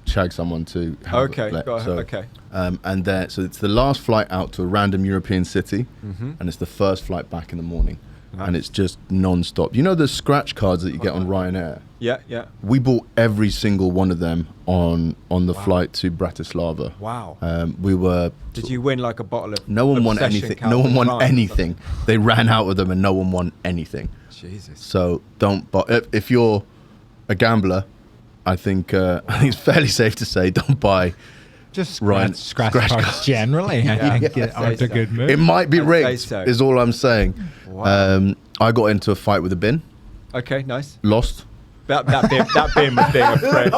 shag someone to have Okay. let- Got it. so, Okay. and there, so it's the last flight out to a random European city, Mhm. and it's the first flight back in the morning, Nice. and it's just non-stop. You know the scratch cards that you get on Ryanair? Yeah. Yeah. We bought every single one of them on the Wow. flight to Bratislava. Wow. We were. Did you win like a bottle of? No one won Obsession anything. No one Calvin won Klein or anything. They ran out of them, and no one won anything. something? Jesus. So don't. But if you're a gambler, I think it's fairly safe to say don't buy. Just Right. scratch Scratch cards cards. generally. I think Yeah, it aren't I'd a say good so. move. It might be I'd say rigged. so. Is all I'm saying. Wow. I got into a fight with a bin. Okay. Nice. Lost. That bin was being a prick.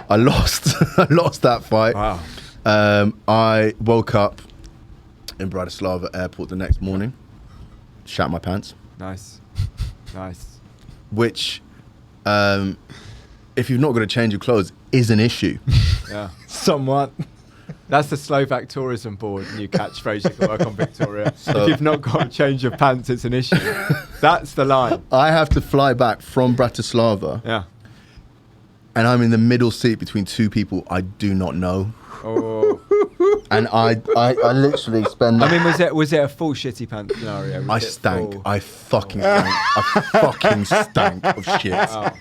I lost. I lost that fight. Wow. I woke up in Bratislava airport the next morning. Shat my pants. Nice. Nice. Which, if you've not got a change of clothes, is an issue. Yeah. Somewhat. That's the Slovak Tourism Board new catchphrase you can work on, Victoria. So- If you've not got a change of pants, it's an issue. That's the line. I have to fly back from Bratislava, Yeah. and I'm in the middle seat between two people I do not know. Oh. And I literally spend. I mean, was it a full shitty pants scenario? I stank. I fucking stank. I fucking stank of shit. Wow.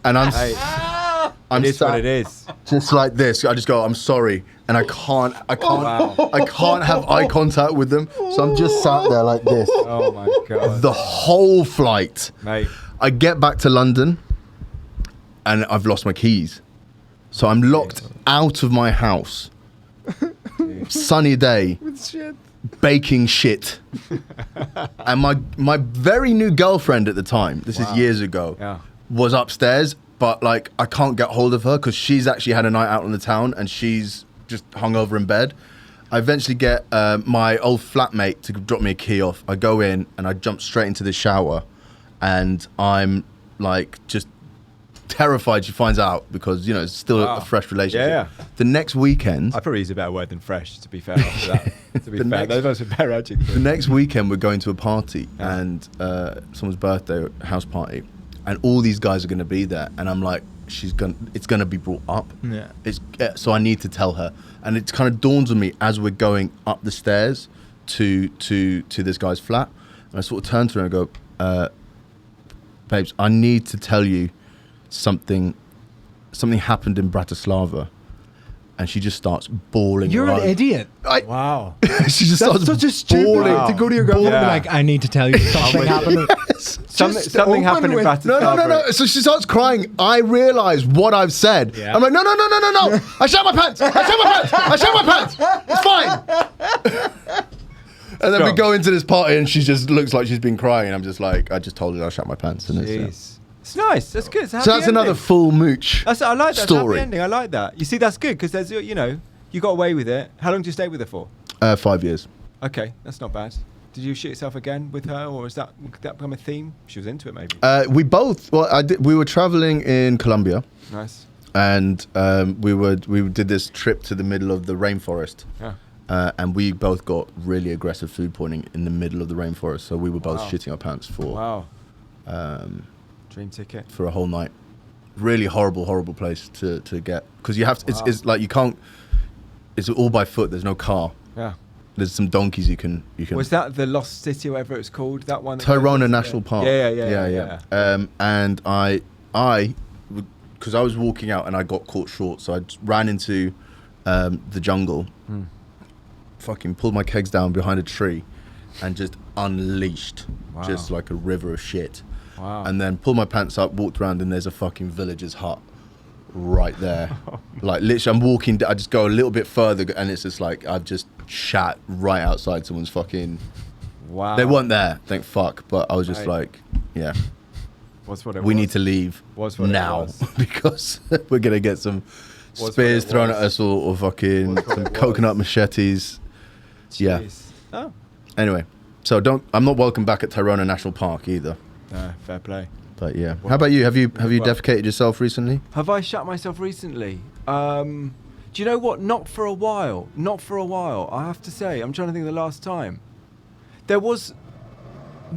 And I'm It is what it is. just like this. I just go, I'm sorry, and I can't Wow. have eye contact with them. So I'm just sat there like this Oh my god. the whole flight. Mate. I get back to London, and I've lost my keys, so I'm locked out of my house. Sunny day, baking shit, and my very new girlfriend at the time. This is years ago. Yeah. Was upstairs, but like I can't get hold of her because she's actually had a night out in the town and she's just hung over in bed. I eventually get my old flatmate to drop me a key off. I go in and I jump straight into the shower, and I'm like just terrified she finds out because you know it's still a fresh relationship. Yeah. The next weekend, I probably use a better word than fresh, to be fair. After that, to be fair, those are better adjectives. the next weekend we're going to a party and someone's birthday house party, and all these guys are going to be there, and I'm like, it's going to be brought up. Yeah. So I need to tell her, and it kind of dawns on me as we're going up the stairs to this guy's flat, and I sort of turn to her and go, babes, I need to tell you something happened in Bratislava. And she just starts bawling. You're an idiot. Wow. She just That's starts such a stupid bawling. thing to go to your girlfriend and be Yeah. like, I need to tell you something happened. Something happened in with- Bratislava. No. So she starts crying. I realise what I've said. Yeah. I'm like, no. I shat my pants. I shat my pants. It's fine. And then we Stop. go into this party and she just looks like she's been crying. And I'm just like, I just told her I shat my pants. And Jeez. It's nice. That's good. It's a so happy that's another ending. full mooch I like that story. happy ending. I like that. You see, that's good because there's, you know, you got away with it. How long did you stay with her for? 5 years. Okay, that's not bad. Did you shit yourself again with her, or could that become a theme? She was into it, maybe. We both. Well, we were traveling in Colombia, Nice. and we did this trip to the middle of the rainforest. Yeah. And we both got really aggressive food poisoning in the middle of the rainforest. So we were both Wow. shitting our pants for Wow. Dream ticket. for a whole night. Really horrible place to get, because you have to, it's like you can't. It's all by foot. There's no car. Yeah. There's some donkeys you can. Was that the Lost City, or whatever it was called? That one. that Tirona goes- National Park. Yeah. And I, because I was walking out and I got caught short, so I just ran into the jungle. Fucking pulled my kegs down behind a tree, and just unleashed Wow. just like a river of shit. Wow. And then pulled my pants up, walked around, and there's a fucking villager's hut right there. Like literally, I'm walking. I just go a little bit further, and it's just like I've just shat right outside someone's fucking. Wow. They weren't there, thank fuck. But I was just Right. like, yeah, Was what it we was. need to leave Was what it now was. because we're gonna get some what spears it thrown was. at us, or fucking Was what some it was. coconut machetes. Yeah. Jeez. Oh. Anyway, so I'm not welcome back at Tirona National Park either. No, fair play. But yeah, how about you? Have you Well- defecated yourself recently? Have I shut myself recently? Do you know what? Not for a while. Not for a while. I have to say. I'm trying to think of the last time. There was.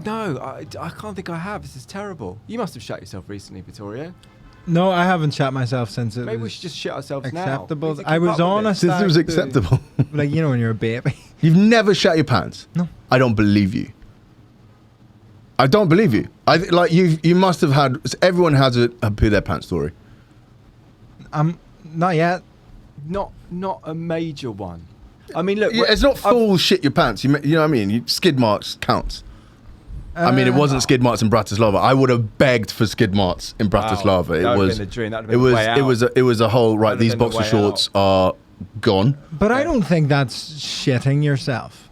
No, I can't think I have. This is terrible. You must have shut yourself recently, Vittorio. No, I haven't shat myself since it Maybe we was should just shit ourselves acceptable. now. We need to I keep was up on with a it. Since it was stag do. acceptable. Like, you know, when you're a baby. You've never shat your pants? No. I don't believe you. I don't believe you. Like you must have had. Everyone has a poo their pants story. Not yet. Not a major one. I mean, look. Yeah, it's not full shit your pants. You know what I mean? Skid marks counts. I mean, it wasn't skid marks in Bratislava. I would have begged for skid marks in Bratislava. That It would've was. been the dream. That'd have It been the was. way out. It was a whole right. That'd These have been the boxer way shorts are gone. But I don't think that's shitting yourself.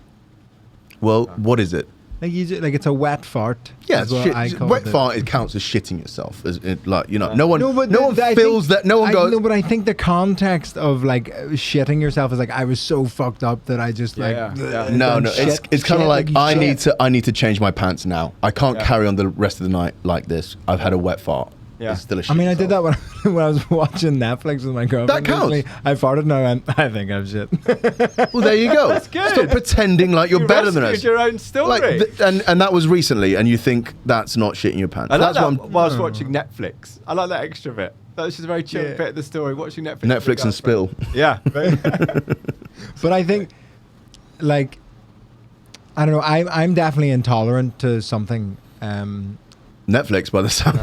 Well, what is it? Like like it's a wet fart. Yeah, is what I call wet it. fart. It counts as shitting yourself. Like you know, no one I feels think- that. No one I goes. know, but I think the context of like shitting yourself is like I was so fucked up that I just like. Yeah. No, don't it's shit- kind of shit like you I shit. need to change my pants now. I can't Yeah. carry on the rest of the night like this. I've had a wet fart. Yeah. It's still a shit I mean, I did that yourself. when I was watching Netflix with my girlfriend. That counts. recently. I farted and I went, I think I'm shit. Well, there you go. That's good. Stop pretending like you're You better than rescued us. your own story. Like, and that was recently, and you think that's not shitting your pants. I like That's that what I'm. whilst watching Netflix. I like that extra bit. That's just a very chill Yeah. bit of the story. Watching Netflix. Netflix and spill. Yeah. But I think, like, I don't know. I'm definitely intolerant to something. Netflix by the sound.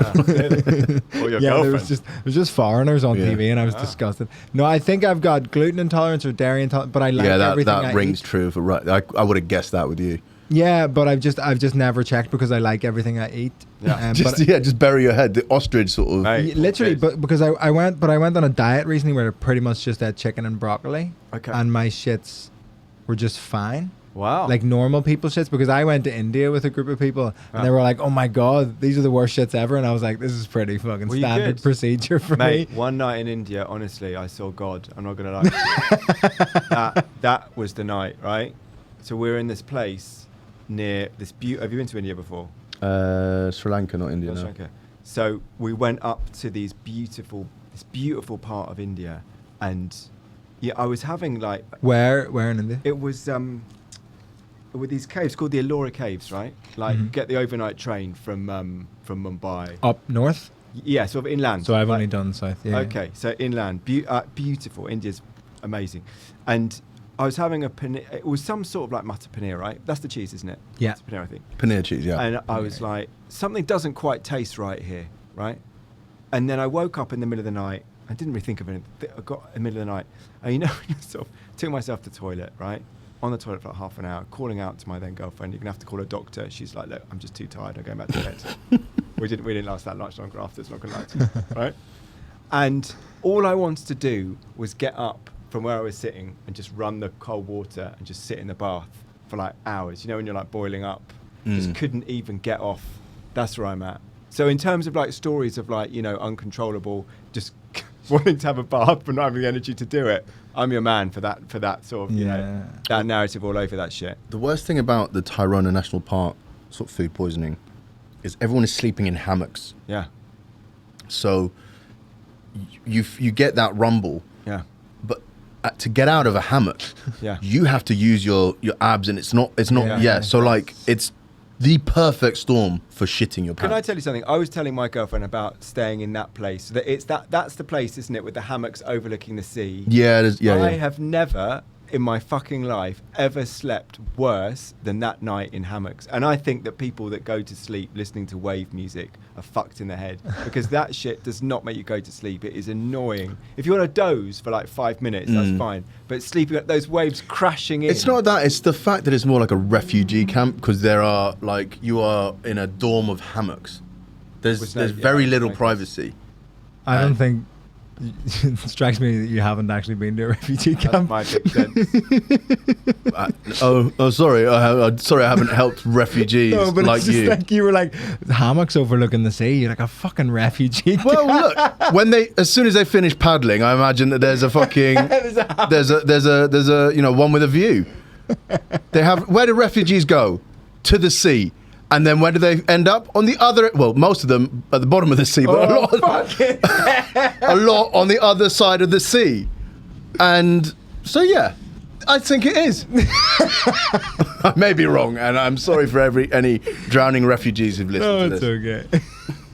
Or your Yeah, there girlfriend. was just foreigners on Yeah. TV, and I was disgusted. No, I think I've got gluten intolerance or dairy intolerance, but I like Yeah, everything that I rings eat. true for right. I would have guessed that with you. Yeah, but I've just never checked because I like everything I eat. Yeah. Just bury your head. The ostrich sort of. Mate. Literally, Okay. but because I went on a diet recently where I pretty much just had chicken and broccoli, Okay. and my shits were just fine. Wow. Like normal people shits, because I went to India with a group of people and they Ah. were like, "Oh my god, these are the worst shits ever," and I was like, "This is pretty fucking Were you standard good? procedure for Mate, me." one night in India, honestly, I saw God. I'm not gonna lie. that was the night, right? So we're in this place near this Have you been to India before? Sri Lanka, not India. Sri No. Lanka. So we went up to this beautiful part of India, and yeah, I was having like Where in India? it was with these caves called the Ellora Caves, right? Like you get the overnight train from Mumbai. Up north. Yeah, sort of inland. So I've like- only done south. Yeah. Okay, so inland, beautiful. India's amazing, and I was having a paneer. It was some sort of like mutton paneer, right? That's the cheese, isn't it? Yeah. It's paneer, I think. Paneer cheese, yeah. And I was like, something doesn't quite taste right here, right? And then I woke up in the middle of the night. I didn't really think of it. I got in the middle of the night, and sort of took myself to the toilet, right? On the toilet for like half an hour, calling out to my then girlfriend. You're gonna have to call a doctor. She's like, look, I'm just too tired. I'm going back to bed. we didn't last that much longer after. It's not gonna lie to you, right? And all I wanted to do was get up from where I was sitting and just run the cold water and just sit in the bath for like hours. You know, when you're like boiling up, just couldn't even get off. That's where I'm at. So in terms of like stories of like, uncontrollable, just wanting to have a bath but not having the energy to do it, I'm your man for that sort of, Yeah. that narrative all over that shit. The worst thing about the Tayrona National Park sort of food poisoning is everyone is sleeping in hammocks. Yeah, So you get that rumble, yeah, but to get out of a hammock, yeah. you have to use your abs, and it's not Yeah. So like it's the perfect storm for shitting your Can I pants. tell you something? I was telling my girlfriend about staying in that place. That's the place, isn't it, with the hammocks overlooking the sea? Yeah, it is, yeah, I yeah. have never in my fucking life ever slept worse than that night in hammocks. And I think that people that go to sleep listening to wave music are fucked in the head, because that shit does not make you go to sleep. It is annoying. If you want to doze for like 5 minutes, that's fine. But sleeping at those waves crashing in. It's not that. It's the fact that it's more like a refugee camp, because there are like you are in a dorm of hammocks. There's Which very little makes- privacy. I don't think it strikes me that you haven't actually been to a refugee That's camp. my big sense. Sorry. Sorry, I haven't helped refugees No, but like it's just you. like you were like hammocks overlooking the sea. You're like a fucking refugee. Well, look. As soon as they finish paddling, I imagine that there's a fucking there's a one with a view. They have. Where do refugees go? To the sea. And then where do they end up? On the other, well, most of them at the bottom of the sea, but a lot on the other side of the sea. And so, yeah, I think it is. I may be wrong, and I'm sorry for any drowning refugees who've listened to this. okay.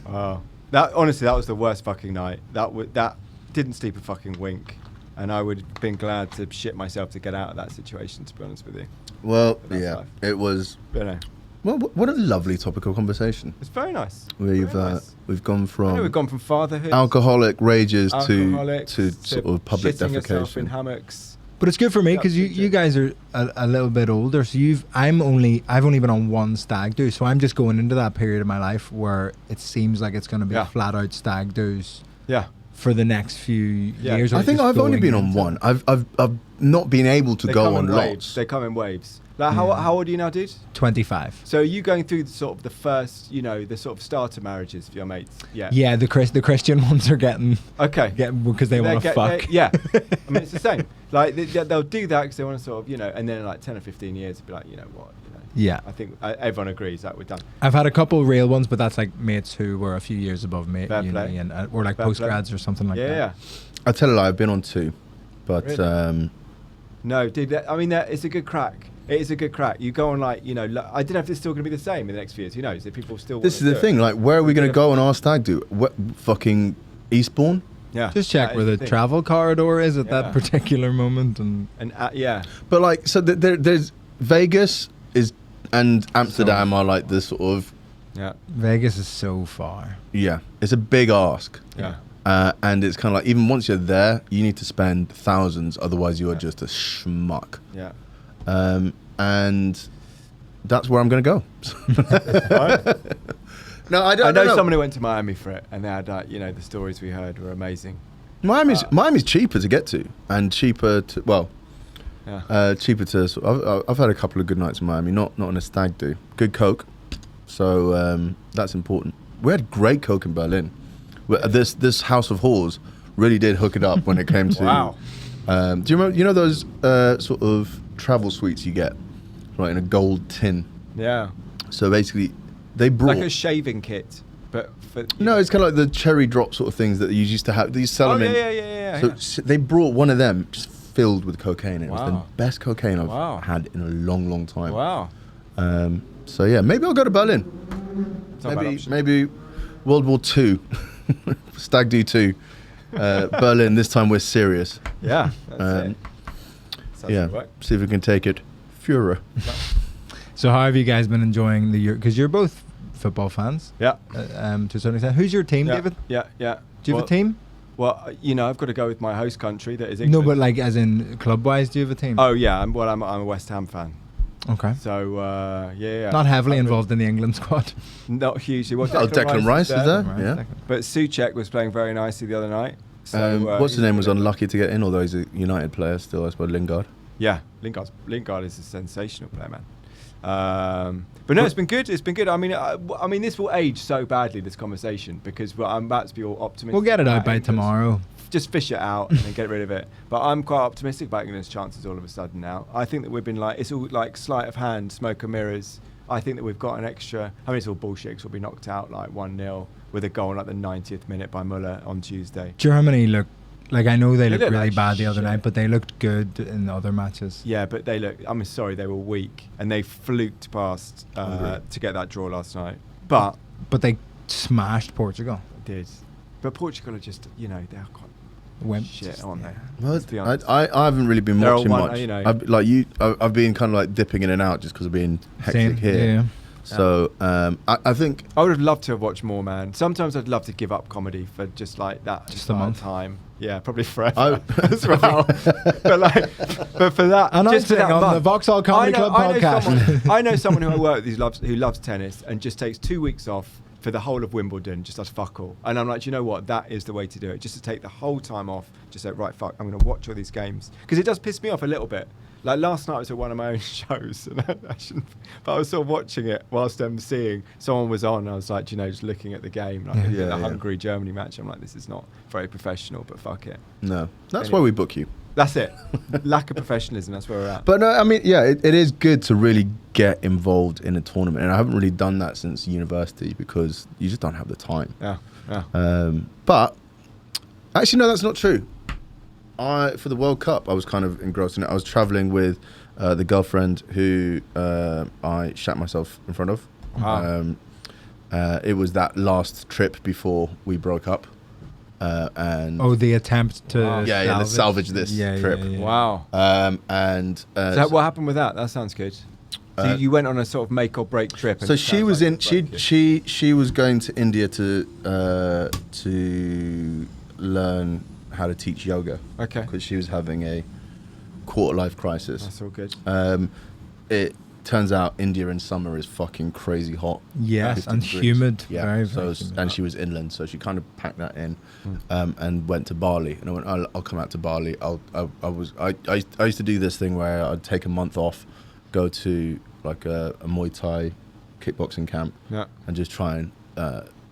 Oh, that honestly, that was the worst fucking night. That didn't sleep a fucking wink, and I would have been glad to shit myself to get out of that situation. To be honest with you, Well, That's yeah, life. it was. but no, Well, what a lovely topical conversation. it's very nice. We've Very nice. we've gone I know from we've gone from fatherhood, alcoholic rages alcoholics, to sort of public shitting yourself in defecation. hammocks. But it's good for me Yeah, because you legit. guys are a little bit older. So I've only been on one stag do. So I'm just going into that period of my life where it seems like it's going to be Yeah. a flat out stag do's Yeah, for the next few Yeah. years. or I think just I've only going been on into- one. I've not been able to they go come on in waves. lots. They come in waves. Like how old are you now, dude? 25. So are you going through the sort of the first, the sort of starter marriages for your mates? Yeah. Yeah, the Christian ones are getting Okay. because they want to fuck. Yeah. I mean, it's the same. Like they'll do that because they want to sort of, and then in like 10 or 15 years, it'll be like, Yeah. I think everyone agrees that we're done. I've had a couple real ones, but that's like mates who were a few years above me Fair at uni play. and or like Fair play. postgrads or something like that. Yeah. I tell a lie, I've been on two, but Really? No, dude. It's a good crack. It is a good crack. You go on like, I don't know if it's still going to be the same in the next few years. Who knows? If people still. this is wanna the do thing. it. Like, where are we going to gonna- go on our stag do? Fucking Eastbourne. Yeah. Just check That where is the thing. travel corridor is at Yeah. that particular moment, and And yeah. But like, so there's Vegas is and Amsterdam are like the sort of Yeah. Vegas is so far. yeah. It's a big ask. Yeah. And it's kind of like, even once you're there, you need to spend thousands, otherwise you are just a schmuck. Yeah. And that's where I'm going to go. Right. No, I I don't know know. someone who went to Miami for it, and they had the stories we heard were amazing. Miami's cheaper to get to, and cheaper to Yeah. cheaper to. I've had a couple of good nights in Miami, not on a stag do. Good coke, so that's important. We had great coke in Berlin. This House of Whores really did hook it up when it came to. Wow. Do you remember? You know those sort of travel suites you get, right, in a gold tin. Yeah. So basically, they brought. Like a shaving kit, but for No, it's kind of like the cherry drop sort of things that you used to have. They sell Oh them in. yeah. So they brought one of them just filled with cocaine. It was the Wow. best cocaine I've Wow. had in a long, long time. Wow. So yeah, maybe I'll go to Berlin. It's not a bad option. Maybe World War II, Stag Do 2, Berlin. This time we're serious. Yeah. That's Um, it. Sounds yeah, like work. see if we can take it. Führer. So how have you guys been enjoying the year? Because you're both football fans, Yeah. to a certain extent. Who's your team, Yeah. David? Yeah. Do you have a team? Well, I've got to go with my host country, that is No, England. but like as in club-wise, do you have a team? Oh yeah, I'm a West Ham fan. Okay. So yeah. Not heavily I'm involved in the England squad. Not hugely. Well, Oh, Declan Rice is there? Right, Yeah. second. But Souček was playing very nicely the other night. So, What's his he's name was been- unlucky to get in, although he's a United player still, I suppose, Lingard. Yeah, Lingard is a sensational player, man. But no, it's been good. It's been good. I mean, this will age so badly, this conversation, because I'm about to be all optimistic. We'll get it out about by England's- tomorrow. Just fish it out and then get rid of it. But I'm quite optimistic about England's chances all of a sudden now. I think that we've been it's all like sleight of hand, smoke and mirrors. I think that we've got an extra. I mean, it's all bullshit. 'Cause we'll be knocked out like 1-0 with a goal at the 90th minute by Muller on Tuesday. Germany look like, I know they looked look really like bad the other shit. night, but they looked good in other matches. Yeah, but I'm sorry, they were weak and they fluked past to get that draw last night. But But they smashed Portugal. they did. But Portugal are just, they're quite Wimps. shit, aren't they? Well, Let's be honest. I haven't really been They're all watching one, much. I've been kind of like dipping in and out just because of being hectic Same, here. yeah. So I think I would have loved to have watched more, man. Sometimes I'd love to give up comedy for just like that. Just a entire month. time. Yeah, probably forever I- as well. but for that, just for Announcing that on the month. Vauxhall Comedy Club podcast. I know someone who I work with who loves tennis and just takes 2 weeks off for the whole of Wimbledon, just does fuck all. And I'm like, do you know what? That is the way to do it. Just to take the whole time off, just say, right, fuck, I'm going to watch all these games. Because it does piss me off a little bit. Like last night I was at one of my own shows, and but I was sort of watching it whilst seeing someone was on. And I was like, just looking at the game, like Yeah, the yeah. Hungary-Germany match. I'm like, this is not very professional, but fuck it. no, that's Anyway. why we book you. That's it. Lack of professionalism. That's where we're at. But no, I mean, yeah, it is good to really get involved in a tournament, and I haven't really done that since university because you just don't have the time. Yeah. But actually, no, that's not true. For the World Cup, I was kind of engrossed in it. I was traveling with the girlfriend who I shat myself in front of. Wow. It was that last trip before we broke up. And Oh, the attempt to Wow. yeah, let's salvage this trip. Wow. And So what happened with that? That sounds good. So you went on a sort of make or break trip. And so it she sounds was like in. it broke you. She was going to India to learn how to teach yoga. Okay. Because she was having a quarter life crisis. That's all good. It turns out India in summer is fucking crazy hot. Yes, 50 and degrees. humid. Yeah. Very, so very humid. and she was inland, so she kind of packed that in, and went to Bali. And I went, I'll come out to Bali. I used to do this thing where I'd take a month off, go to like a Muay Thai kickboxing camp, Yeah. and just try and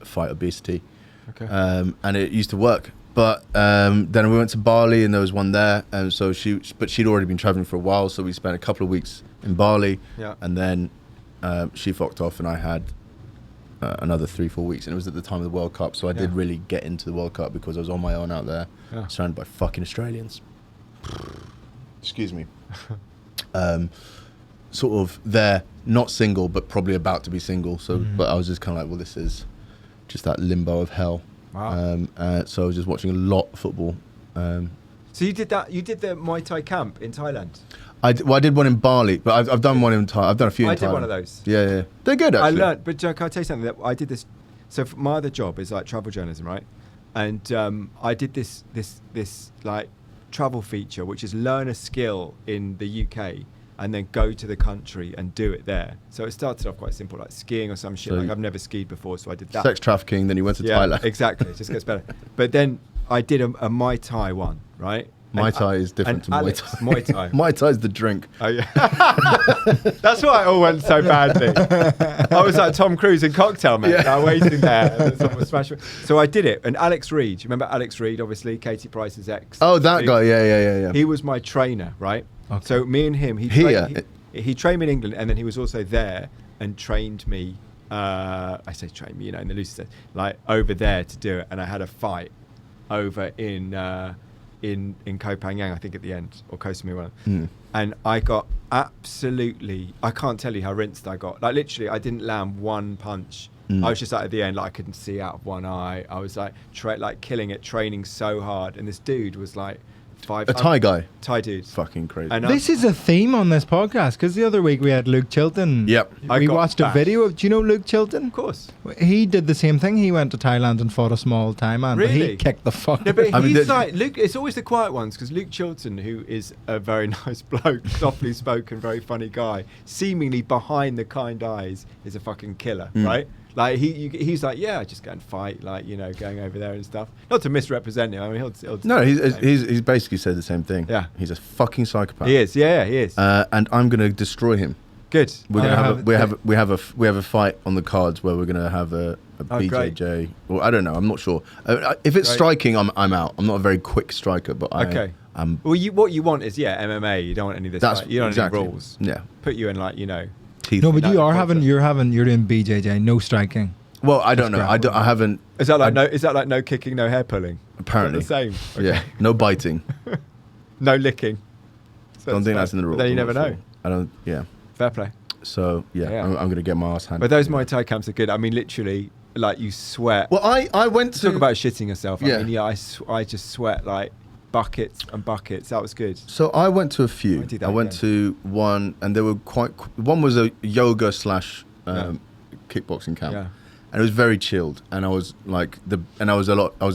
fight obesity. Okay. And it used to work. But then we went to Bali, and there was one there, and so she'd already been traveling for a while, so we spent a couple of weeks in Bali, Yeah. and then she fucked off, and I had another 3-4 weeks, and it was at the time of the World Cup, so I did Yeah. really get into the World Cup because I was on my own out there, Yeah. surrounded by fucking Australians. Excuse me. Sort of there, not single, but probably about to be single. So, but I was just kind of like, well, this is just that limbo of hell. Wow. So I was just watching a lot of football. So you did that? You did the Muay Thai camp in Thailand? I did one in Bali, but I've done one in Thailand. I've done a few in Thailand. I did one of those. Yeah. They're good, actually. I learned, but Joe, can I tell you something? That I did this. So my other job is like travel journalism, right? And I did this like travel feature, which is learn a skill in the UK and then go to the country and do it there. So it started off quite simple, like skiing or some shit. So like I've never skied before, so I did that. Sex trafficking, then you went to Thailand. Exactly. It just gets better. But then I did a Muay Thai one, right? Muay Thai is different to Muay Thai. Muay Thai. Muay Thai is the drink. Oh yeah. That's why it all went so badly. I was like Tom Cruise in Cocktail, mate. Yeah. I waiting there. And someone was smashing. So I did it. And Alex Reid, you remember Alex Reid, obviously, Katie Price's ex. Oh, that guy. Yeah. He was my trainer, right? Okay. So me and him, he trained me in England, and then he was also there and trained me. I say trained me, in the loose sense, like over there to do it. And I had a fight over in Koh Phangan, I think at the end, or Koh Samui one. And I got absolutely, I can't tell you how rinsed I got. Like literally, I didn't land one punch. I was just like at the end, like I couldn't see out of one eye. I was like killing it, training so hard. And this dude was like A Thai guy. Thai dude. Fucking crazy. And This is a theme on this podcast because the other week we had Luke Chilton. Yep. We watched a video of. Do you know Luke Chilton? Of course. He did the same thing. He went to Thailand and fought a small Thai man. But Really? he kicked the fuck. No, but I mean, he's like Luke. It's always the quiet ones because Luke Chilton, who is a very nice bloke, softly spoken, very funny guy, seemingly behind the kind eyes, is a fucking killer, right? Like he's like, yeah, I just go and fight, like going over there and stuff. Not to misrepresent him. I mean, he'll No, he's basically said the same thing. Yeah. He's a fucking psychopath. He is. Yeah, he is. And I'm gonna destroy him. Good. We're gonna we have a fight on the cards where we're gonna have a BJJ. Well, I don't know. I'm not sure. If it's Great. striking, I'm out. I'm not a very quick striker, but Okay. I'm. Well, what you want is MMA. You don't want any of this. That's Like, you don't exactly. want any rules. Yeah. Put you in like Teeth. No, but No, you're doing BJJ, no striking. Well, I don't know. I haven't. Is that like no kicking, no hair pulling? Apparently. Is that the same. Okay. Yeah. No biting. No licking. So Don't think that's in the rules. Then you I'm never not know. sure. I don't. Yeah. Fair play. So yeah, Yeah. I'm gonna get my ass handed. But those Muay Thai camps are good. I mean, literally, like you sweat. Well, I went to Talk about shitting yourself. Yeah. I mean, I just sweat like buckets and buckets. That was good. So I went to a few. I do that I went again. to one, and they were one was a yoga / Yeah. kickboxing camp, Yeah. and it was very chilled. And I was like I was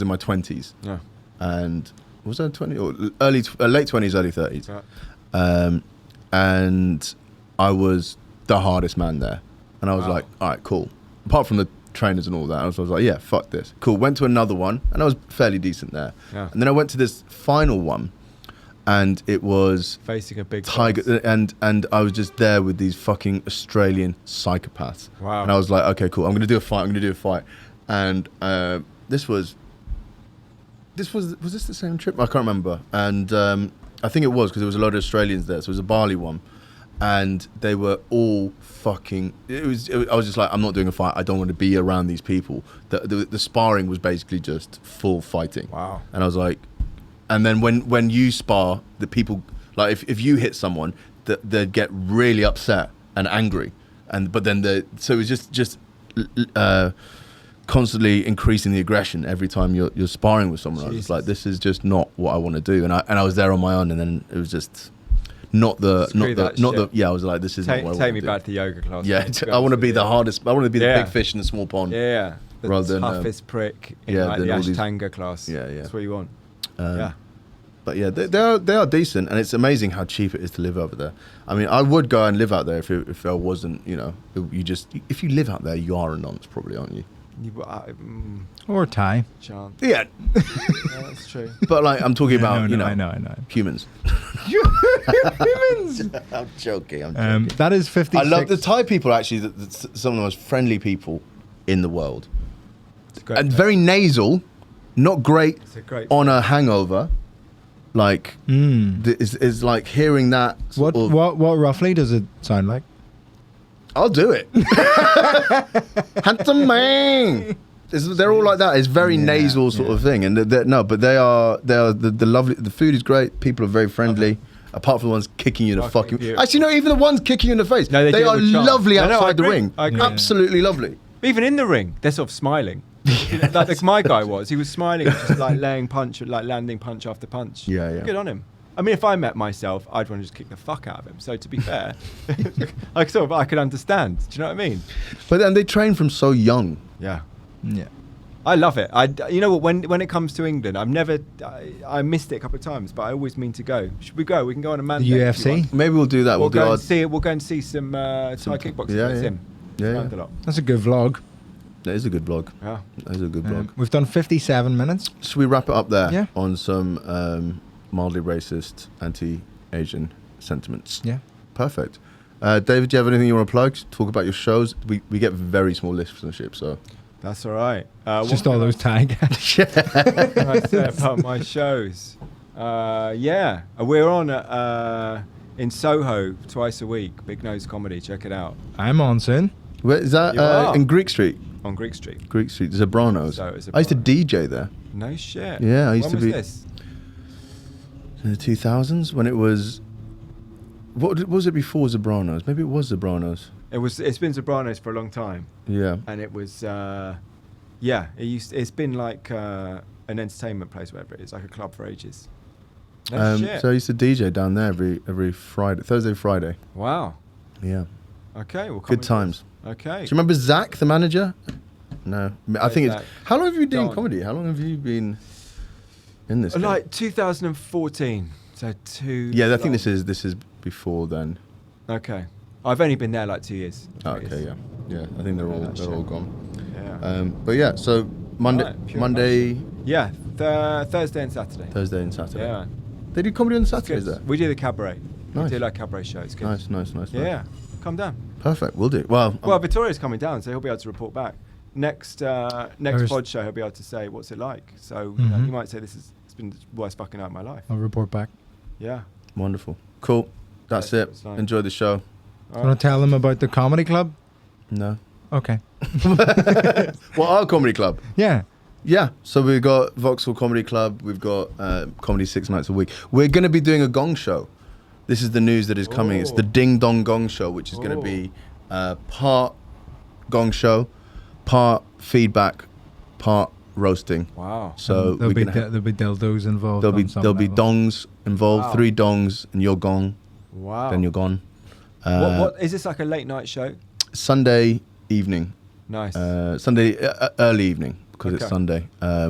in my 20s, Yeah. and was I 20 or late 20s, early 30s, Right. and I was the hardest man there, and I was Wow. like, all right, cool. Apart from the trainers and all that, I was like, yeah, fuck this, cool. Went to another one, and I was fairly decent there, Yeah. and then I went to this final one, and it was Facing a big tiger, boss. and I was just there with these fucking Australian psychopaths. Wow. And I was like, okay, cool. I'm gonna do a fight. And was this the same trip? I can't remember. And I think it was because there was a lot of Australians there. So it was a Bali one, and they were all fucking. I was just like, I'm not doing a fight. I don't want to be around these people. The sparring was basically just full fighting. Wow. And I was like. And then when you spar, the people, like if you hit someone, they'd get really upset and angry, but then so it was just constantly increasing the aggression every time you're sparring with someone. I was just like, this is just not what I want to do, and I was there on my own, and then it was just not the yeah. I was like, this isn't what I want to do. Take me back to yoga class. Yeah, mate, to I want to honest be with the you. hardest. I want to be the Yeah. big fish in a small pond. Yeah. The Rather than, toughest prick in yeah, like than the all these- Ashtanga class. Yeah. That's what you want. Yeah. But yeah, they are decent, and it's amazing how cheap it is to live over there. I mean, I would go and live out there if I wasn't, if you live out there, you are a nonce, probably, aren't you? Or Thai. Chance. Yeah, Yeah, that's true. but like I'm talking about, I know. humans. Humans. I'm joking. That is 56. I love the Thai people. Actually, some of the most friendly people in the world, It's a great and place. very nasal, not great It's a great on a hangover. Like, it's like hearing that. What roughly does it sound like? I'll do it. Handsome man. They're all like that. It's very nasal sort of thing, and but they are the lovely. The food is great. People are very friendly. Apart from the ones kicking you in the fucking. beautiful. Actually, not even the ones kicking you in the face. No, they do are it with charm. lovely No, I outside the agree. ring. I agree. Absolutely lovely. Even in the ring, they're sort of smiling. Like my guy was. He was smiling, just like landing punch after punch. Yeah, yeah. Good on him. I mean, if I met myself, I'd want to just kick the fuck out of him. So to be fair, I could understand. Do you know what I mean? But then they train from so young. Yeah. Yeah. I love it. You know what? When it comes to England, I missed it a couple of times, but I always mean to go. Should we go? We can go on a man. The date if you UFC? want. Maybe we'll do that. We'll do go our- and see it. We'll go and see some Thai kickboxing. Yeah, It's yeah. him. Yeah, Learned yeah. a lot. That's a good vlog. That is a good blog. Yeah. That is a good blog. We've done 57 minutes. Should we wrap it up there Yeah. on some mildly racist, anti-Asian sentiments? Yeah. Perfect. David, do you have anything you want to plug? Talk about your shows. We get very small listenership, so. That's all right. It's just all those tag. What can I say about my shows? Yeah, we're on in Soho twice a week. Big Nose Comedy. Check it out I'm on soon. Where is that? You are. In Greek Street. on Greek Street. Greek Street. Zebranos. So it's I used to DJ there No shit. Yeah, I used when to was be- This? in the 2000s when it was. What was it before Zebranos? Maybe it was Zebranos. It's been Sopranos for a long time, Yeah. and it was it's been like an entertainment place, whatever it is, like a club for ages. No shit. So I used to DJ down there every Friday, Thursday, Friday. Wow. Yeah. Okay. Well, Good times. Okay. Do you remember Zach, the manager? No. I think Zach. it's. How long have you been doing Don. comedy? How long have you been in this? game? Like 2014. So 2. Yeah, I think this is before then. Okay. I've only been there like 2 years. Oh, okay, yeah, yeah. I think they're all that shit. gone. Yeah. But yeah, so Monday, Alright, pure Monday, Yeah. Thursday and Saturday. Thursday, and Saturday. Yeah. They do comedy on It's Saturdays good. there. We do the cabaret. Nice. We do like cabaret shows. Good. Nice. Yeah. Come down. Perfect. We'll do. Well, Well, Vittorio's coming down, so he'll be able to report back. Next There's- pod show, he'll be able to say what's it like. So you know, Mhm. he might say it's been the worst fucking night of my life. I'll report back. Yeah. wonderful. Cool. That's Yeah, it. it's fine. Enjoy the show. All Want to tell them about the comedy club? No. Okay. Well, our comedy club. Yeah. Yeah, so we've got Vauxhall Comedy Club. We've got comedy 6 nights a week. We're going to be doing a Gong show. This is the news that is coming. It's the Oh. Ding Dong Gong show, which is going to Oh. be part Gong show, part feedback, part roasting. Wow. So there'll we're be gonna there'll be dildos involved. there'll be on some there'll be level. dongs involved. Wow. 3 dongs, and you're gong. Wow. Then you're gone. What is this, like a late night show? Sunday evening. Nice. Sunday early evening because it's Okay. Sunday,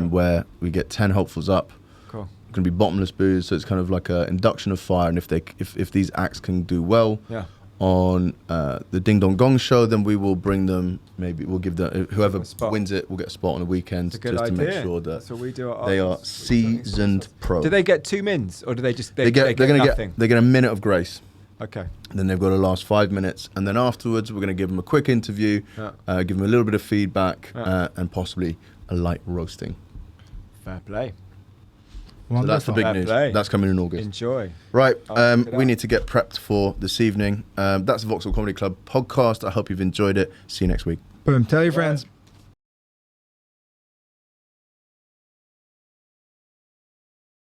where we get 10 hopefuls up. Cool. It's going to be bottomless booze, so it's kind of like an induction of fire. And if these acts can do well Yeah. on the Ding Dong Gong show, then we will bring them. Maybe we'll give them whoever A spot. wins it will get a spot on the weekend, It's a good just idea. to make sure that That's what we do at they ours. are seasoned pros. Do they get 2 mins, or do they just They're going to nothing? get a minute of grace. Okay. Then they've got to last 5 minutes, and then afterwards we're going to give them a quick interview, Yeah. give them a little bit of feedback, Yeah. and possibly a light roasting. Fair play. So that's the Wonderful. big Fair news. play. That's coming in August. Enjoy. Right, I'll check it we out. need to get prepped for this evening. That's the Vauxhall Comedy Club podcast. I hope you've enjoyed it. See you next week. Boom. Tell your friends.